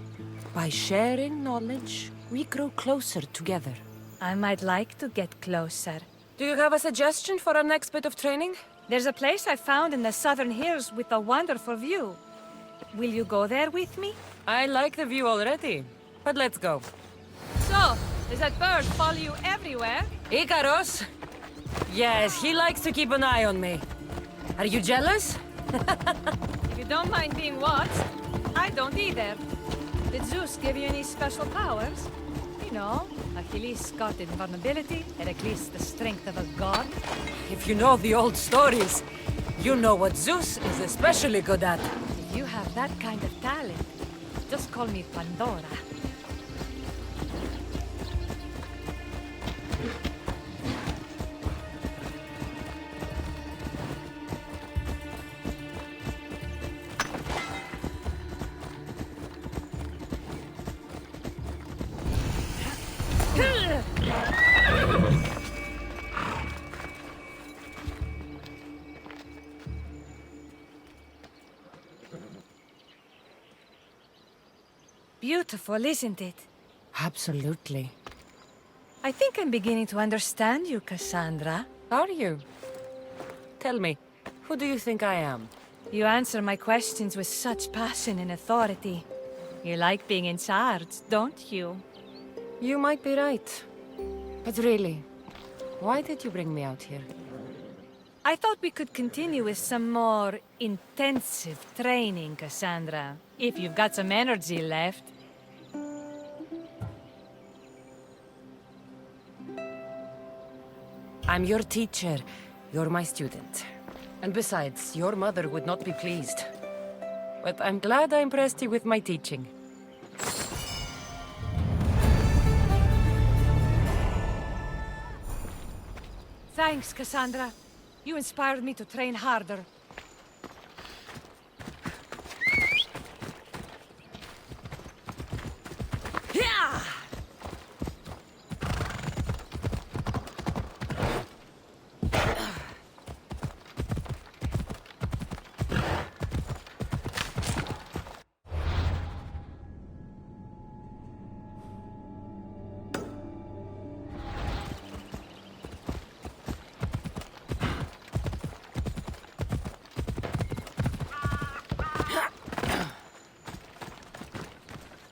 By sharing knowledge, we grow closer together. I might like to get closer. Do you have a suggestion for our next bit of training? There's a place I found in the southern hills with a wonderful view. Will you go there with me? I like the view already, but let's go. So, does that bird follow you everywhere? Ikaros? Yes, he likes to keep an eye on me. Are you jealous? If you don't mind being watched, I don't either. Did Zeus give you any special powers? You know, Achilles got invulnerability, Heracles the strength of a god. If you know the old stories, you know what Zeus is especially good at. If you have that kind of talent, just call me Pandora. Beautiful, isn't it? Absolutely. I think I'm beginning to understand you, Cassandra. Are you? Tell me, who do you think I am? You answer my questions with such passion and authority. You like being in charge, don't you? You might be right. But really, why did you bring me out here? I thought we could continue with some more intensive training, Cassandra. If you've got some energy left. I'm your teacher. You're my student. And besides, your mother would not be pleased. But I'm glad I impressed you with my teaching. Thanks, Cassandra. You inspired me to train harder. Yeah!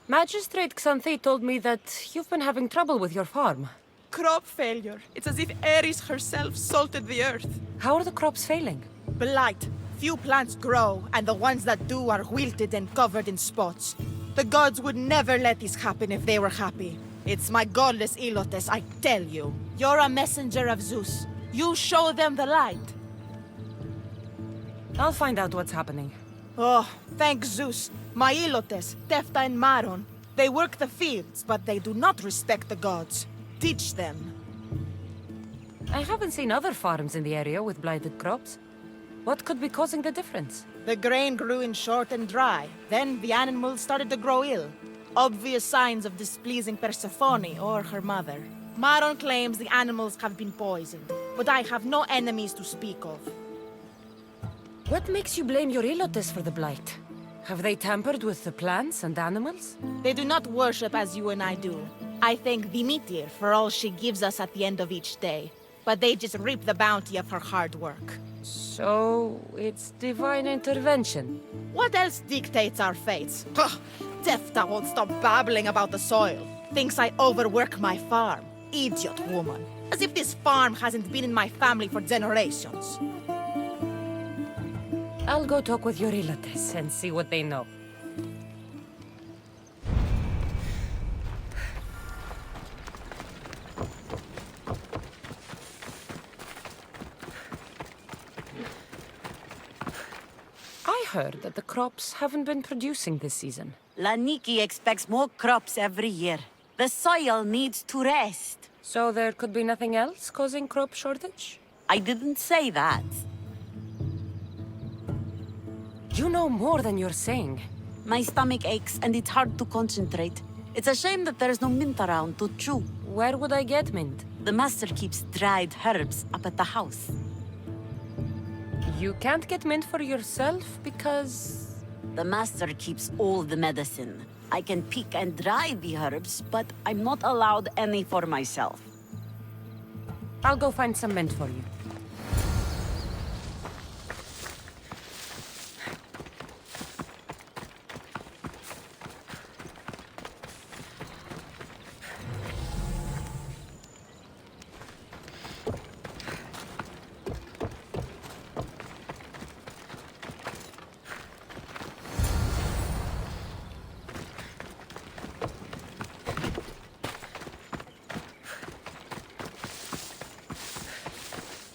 Magistrate Xanthi told me that you've been having trouble with your farm. Crop failure. It's as if Ares herself salted the earth. How are the crops failing? Blight. Few plants grow, and the ones that do are wilted and covered in spots. The gods would never let this happen if they were happy. It's my godless Ilotes, I tell you. You're a messenger of Zeus. You show them the light. I'll find out what's happening. Oh, thank Zeus. My Ilotes, Tefta and Maron, they work the fields, but they do not respect the gods. Teach them. I haven't seen other farms in the area with blighted crops. What could be causing the difference? The grain grew in short and dry. Then the animals started to grow ill. Obvious signs of displeasing Persephone or her mother. Maron claims the animals have been poisoned, but I have no enemies to speak of. What makes you blame your Ilotes for the blight? Have they tampered with the plants and animals? They do not worship as you and I do. I thank Demeter for all she gives us at the end of each day, but they just reap the bounty of her hard work. So, it's divine intervention. What else dictates our fates? Tefta won't stop babbling about the soil. Thinks I overwork my farm. Idiot woman. As if this farm hasn't been in my family for generations. I'll go talk with your Ilotes and see what they know. I heard that the crops haven't been producing this season. Laniki expects more crops every year. The soil needs to rest. So there could be nothing else causing crop shortage? I didn't say that. You know more than you're saying. My stomach aches and it's hard to concentrate. It's a shame that there's no mint around to chew. Where would I get mint? The master keeps dried herbs up at the house. You can't get mint for yourself because... The master keeps all the medicine. I can pick and dry the herbs, but I'm not allowed any for myself. I'll go find some mint for you.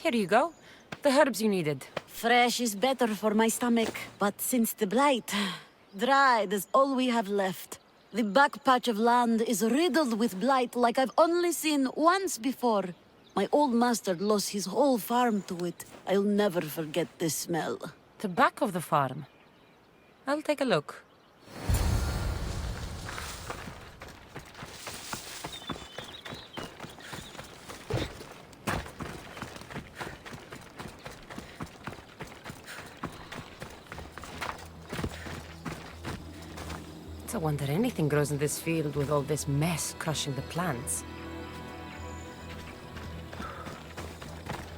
Here you go. The herbs you needed. Fresh is better for my stomach, but since the blight, dried is all we have left. The back patch of land is riddled with blight like I've only seen once before. My old master lost his whole farm to it. I'll never forget this smell. The back of the farm? I'll take a look. It's a wonder anything grows in this field with all this mess crushing the plants.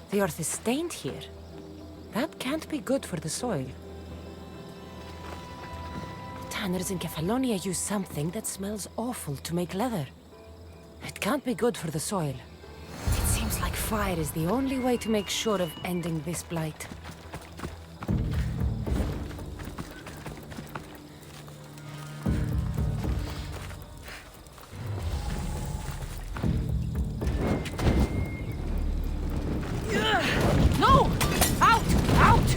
The earth is stained here. That can't be good for the soil. Tanners in Kefalonia use something that smells awful to make leather. It can't be good for the soil. It seems like fire is the only way to make sure of ending this blight. No! Out! Out!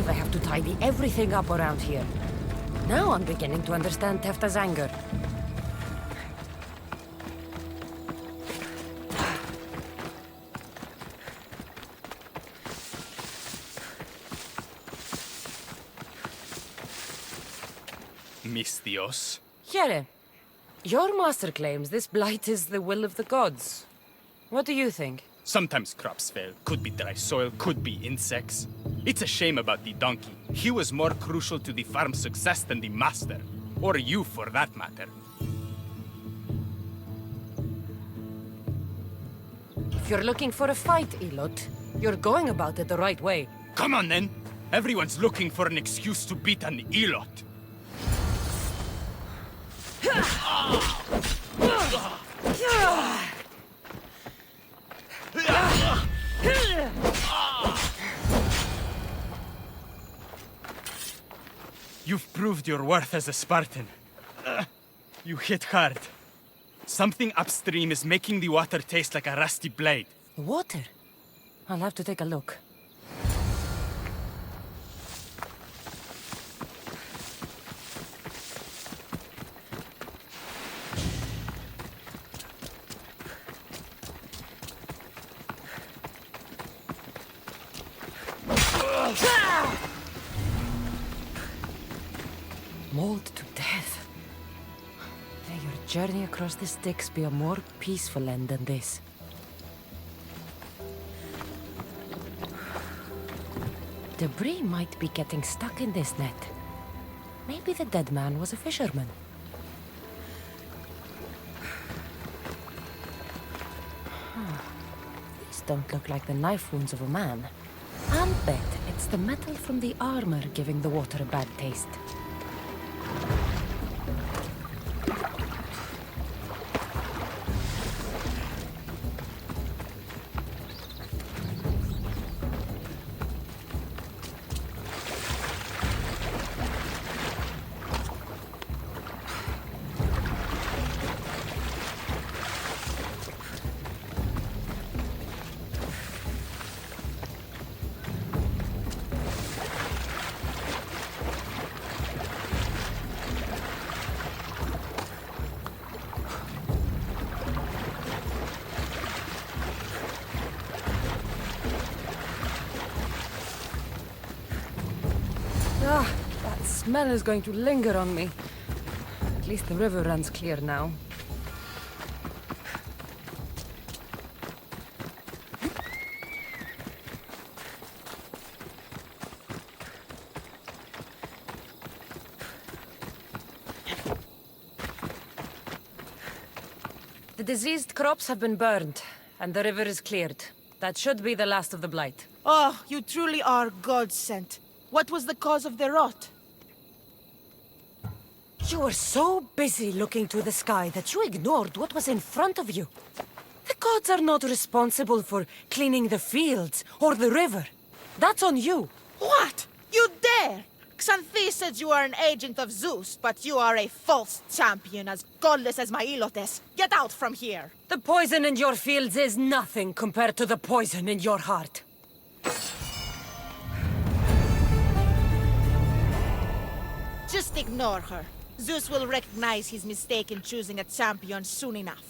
I have to tidy everything up around here. Now I'm beginning to understand Tefta's anger. Mistios. Here, your master claims this blight is the will of the gods. What do you think? Sometimes crops fail. Could be dry soil, could be insects. It's a shame about the donkey. He was more crucial to the farm's success than the master. Or you, for that matter. If you're looking for a fight, Elot, you're going about it the right way. Come on, then. Everyone's looking for an excuse to beat an Elot. You've proved your worth as a Spartan. You hit hard. Something upstream is making the water taste like a rusty blade. Water? I'll have to take a look. Mauled to death. May your journey across the Styx be a more peaceful end than this. Debris might be getting stuck in this net. Maybe the dead man was a fisherman. These don't look like the knife wounds of a man. I'll bet it's the metal from the armor giving the water a bad taste. That smell is going to linger on me. At least the river runs clear now. The diseased crops have been burned, and the river is cleared. That should be the last of the blight. Oh, you truly are God-sent. What was the cause of the rot? You were so busy looking to the sky that you ignored what was in front of you. The gods are not responsible for cleaning the fields or the river. That's on you. What? You dare? Xanthi says you are an agent of Zeus, but you are a false champion, as godless as my Ilotes. Get out from here! The poison in your fields is nothing compared to the poison in your heart. Just ignore her. Zeus will recognize his mistake in choosing a champion soon enough.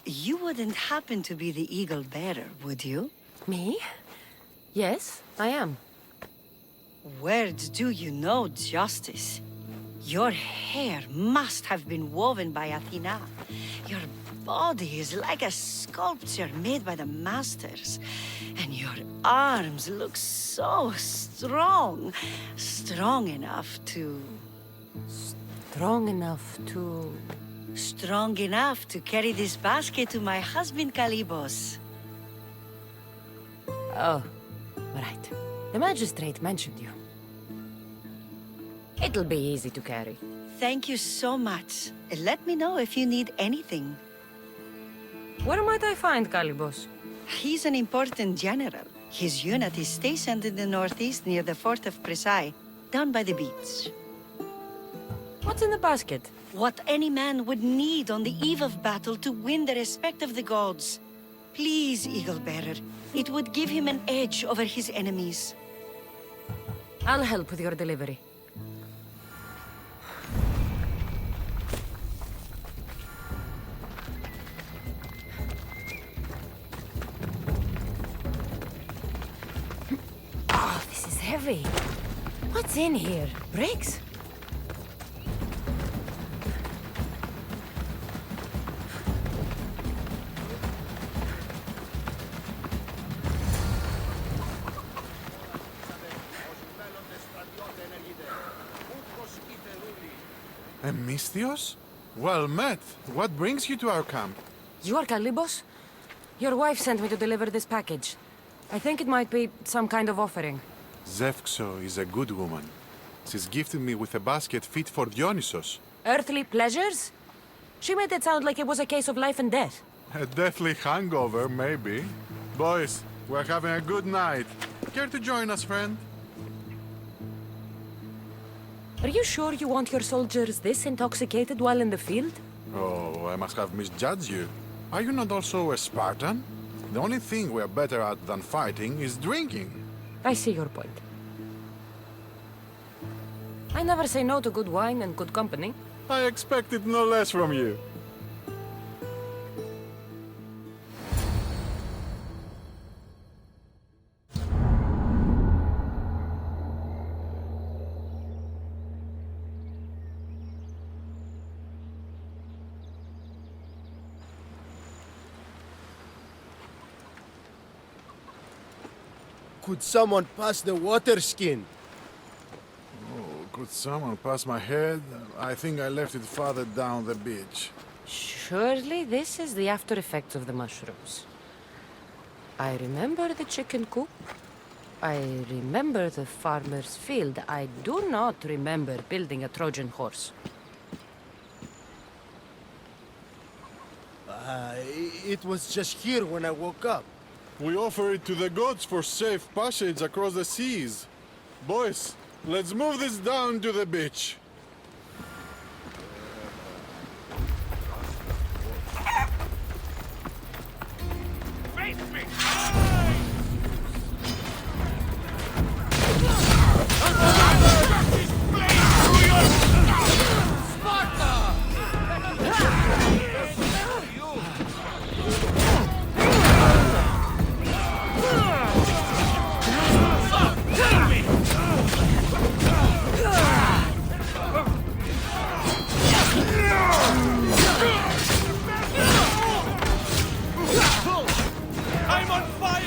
You wouldn't happen to be the eagle bearer, would you? Me? Yes, I am. Where do you know justice? Your hair must have been woven by Athena. Your body is like a sculpture made by the masters. And your arms look so strong. Strong enough to... Strong enough to... Strong enough to carry this basket to my husband Kalybos. Oh, right. The magistrate mentioned you. It'll be easy to carry. Thank you so much. Let me know if you need anything. Where might I find Kalybos? He's an important general. His unit is stationed in the northeast near the fort of Presai, down by the beach. What's in the basket? What any man would need on the eve of battle to win the respect of the gods. Please, Eagle Bearer. It would give him an edge over his enemies. I'll help with your delivery. Oh, this is heavy. What's in here? Bricks? Misthios? Well met. What brings you to our camp? You are Kalybos? Your wife sent me to deliver this package. I think it might be some kind of offering. Zevxo is a good woman. She's gifted me with a basket fit for Dionysos. Earthly pleasures? She made it sound like it was a case of life and death. A deathly hangover, maybe. Boys, we're having a good night. Care to join us, friend? Are you sure you want your soldiers this intoxicated while in the field? Oh, I must have misjudged you. Are you not also a Spartan? The only thing we're better at than fighting is drinking. I see your point. I never say no to good wine and good company. I expected no less from you. Could someone pass the water skin? Oh, could someone pass my head? I think I left it farther down the beach. Surely this is the after effects of the mushrooms. I remember the chicken coop. I remember the farmer's field. I do not remember building a Trojan horse. It was just here when I woke up. We offer it to the gods for safe passage across the seas. Boys, let's move this down to the beach. I'm on fire!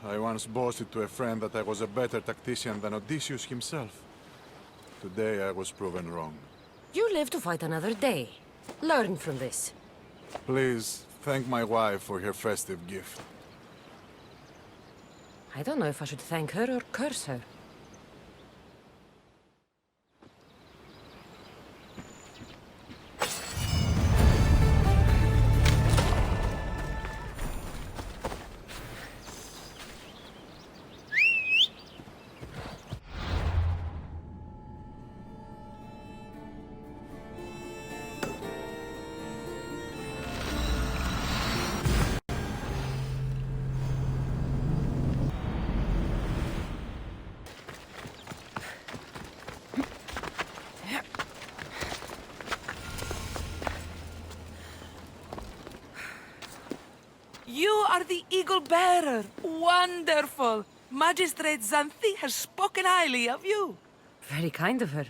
I once boasted to a friend that I was a better tactician than Odysseus himself. Today I was proven wrong. You live to fight another day. Learn from this. Please, thank my wife for her festive gift. I don't know if I should thank her or curse her. You are the Eagle Bearer. Wonderful. Magistrate Xanthi has spoken highly of you. Very kind of her.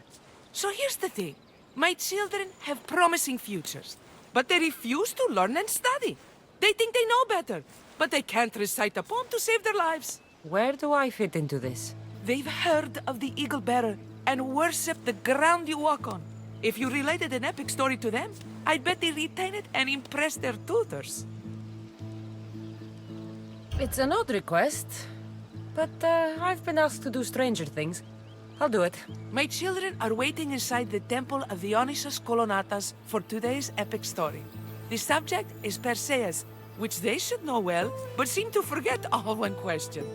So here's the thing. My children have promising futures, but they refuse to learn and study. They think they know better, but they can't recite a poem to save their lives. Where do I fit into this? They've heard of the Eagle Bearer and worship the ground you walk on. If you related an epic story to them, I'd bet they retain it and impress their tutors. It's an odd request, but I've been asked to do stranger things. I'll do it. My children are waiting inside the temple of Dionysus Kolonatas for today's epic story. The subject is Perseus, which they should know well, but seem to forget all when questioned.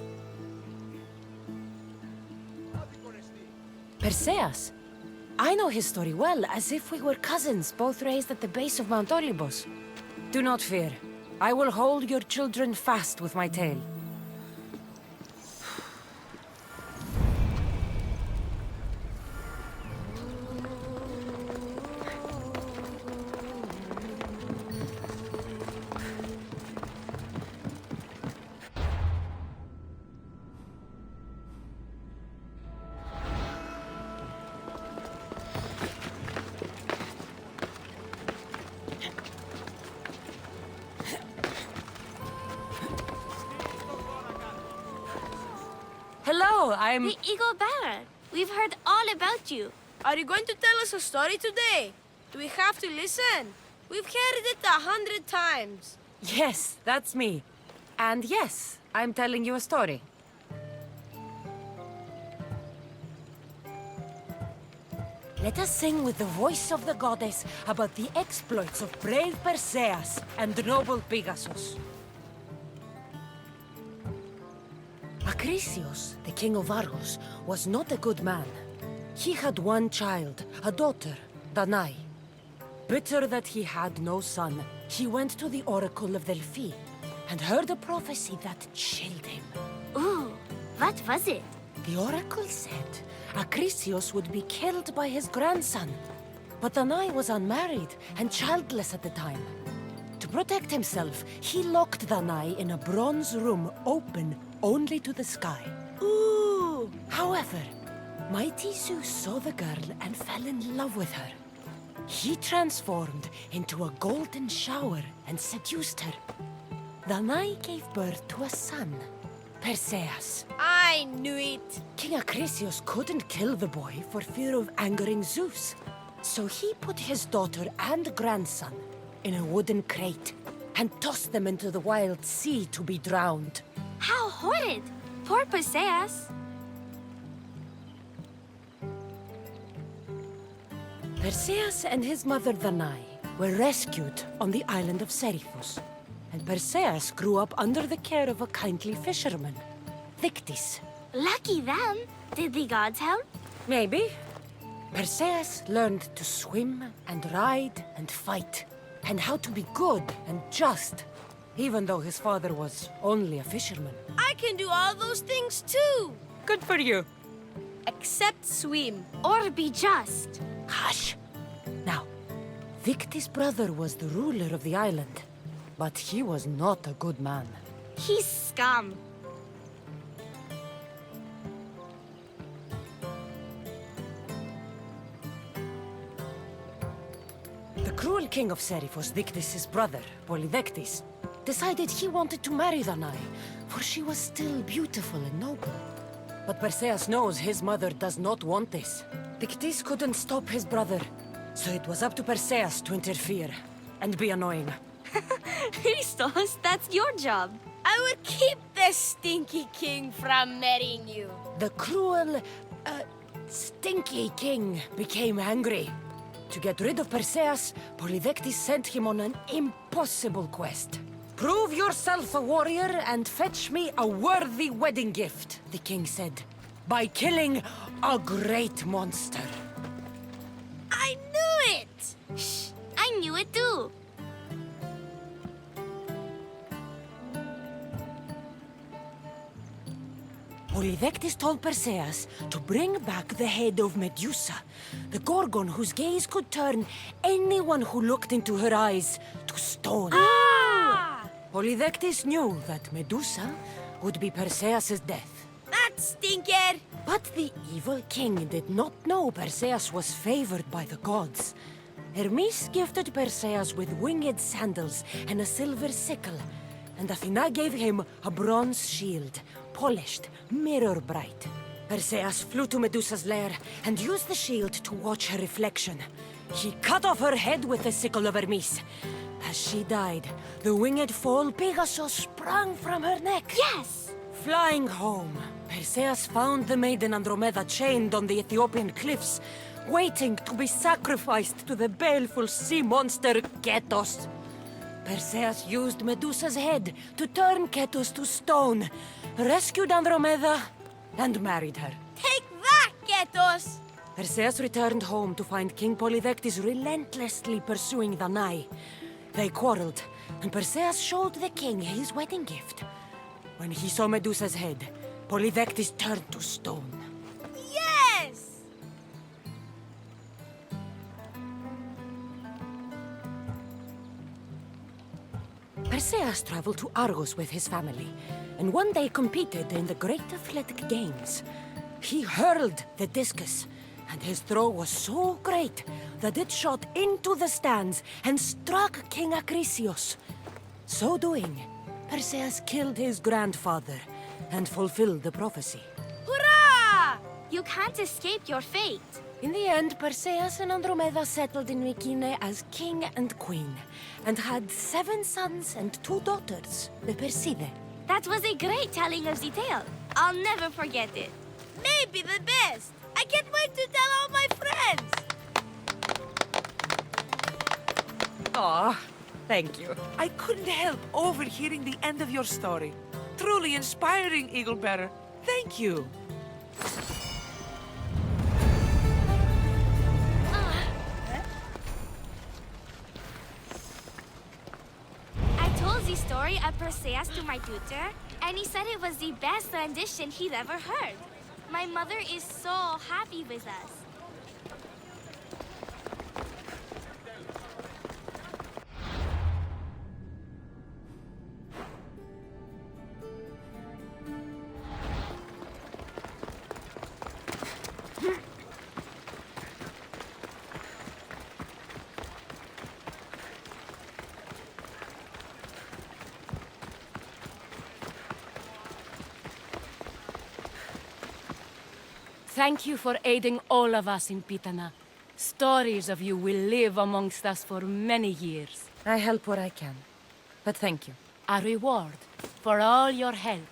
Perseus? I know his story well, as if we were cousins, both raised at the base of Mount Olympus. Do not fear. I will hold your children fast with my tail. Hello, I'm... The Eagle Bearer. We've heard all about you. Are you going to tell us a story today? Do we have to listen? We've heard it 100 times. Yes, that's me. And yes, I'm telling you a story. Let us sing with the voice of the goddess about the exploits of brave Perseus and noble Pegasus. Acrisius, the king of Argos, was not a good man. He had one child, a daughter, Danae. Bitter that he had no son, he went to the oracle of Delphi and heard a prophecy that chilled him. Ooh, what was it? The oracle said Acrisius would be killed by his grandson. But Danae was unmarried and childless at the time. To protect himself, he locked Danae in a bronze room open only to the sky. Ooh! However, mighty Zeus saw the girl and fell in love with her. He transformed into a golden shower and seduced her. Danae gave birth to a son, Perseus. I knew it! King Acrisius couldn't kill the boy for fear of angering Zeus. So he put his daughter and grandson in a wooden crate and tossed them into the wild sea to be drowned. How horrid! Poor Perseus. Perseus and his mother Danae were rescued on the island of Seriphus. And Perseus grew up under the care of a kindly fisherman, Victis. Lucky them. Did the gods help? Maybe. Perseus learned to swim and ride and fight, and how to be good and just, even though his father was only a fisherman. I can do all those things too! Good for you. Except swim. Or be just. Hush. Now, Victis' brother was the ruler of the island, but he was not a good man. He's scum. The cruel king of Seriphus, Victis' brother, Polydectes, decided he wanted to marry Danae, for she was still beautiful and noble. But Perseus knows his mother does not want this. Dictys couldn't stop his brother, so it was up to Perseus to interfere and be annoying. Christos, that's your job. I would keep the stinky king from marrying you. The cruel, stinky king became angry. To get rid of Perseus, Polydectes sent him on an impossible quest. Prove yourself a warrior and fetch me a worthy wedding gift, the king said, by killing a great monster. I knew it! Shh, I knew it too. Polydectes told Perseus to bring back the head of Medusa, the Gorgon whose gaze could turn anyone who looked into her eyes to stone. Ah! Polydectes knew that Medusa would be Perseus' death. That stinker! But the evil king did not know Perseus was favored by the gods. Hermes gifted Perseus with winged sandals and a silver sickle, and Athena gave him a bronze shield, polished, mirror bright. Perseus flew to Medusa's lair and used the shield to watch her reflection. He cut off her head with the sickle of Hermes. As she died, the winged foal Pegasus sprang from her neck. Yes! Flying home, Perseus found the maiden Andromeda chained on the Ethiopian cliffs, waiting to be sacrificed to the baleful sea monster Ketos. Perseus used Medusa's head to turn Ketos to stone, rescued Andromeda, and married her. Take that, Ketos! Perseus returned home to find King Polydectes relentlessly pursuing Danae. They quarreled, and Perseus showed the king his wedding gift. When he saw Medusa's head, Polydectes turned to stone. Yes! Perseus traveled to Argos with his family, and one day competed in the Great Athletic Games. He hurled the discus, and his throw was so great that it shot into the stands and struck King Acrisius. So doing, Perseus killed his grandfather and fulfilled the prophecy. Hurrah! You can't escape your fate. In the end, Perseus and Andromeda settled in Mycenae as king and queen, and had 7 sons and 2 daughters, the Perseidae. That was a great telling of the tale. I'll never forget it. Maybe the best! I can't wait to tell all my friends! Aw, thank you. I couldn't help overhearing the end of your story. Truly inspiring, Eagle Bearer. Thank you. I told the story of Perseus to my tutor, and he said it was the best rendition he'd ever heard. My mother is so happy with us. Thank you for aiding all of us in Pitana. Stories of you will live amongst us for many years. I help where I can, but thank you. A reward for all your help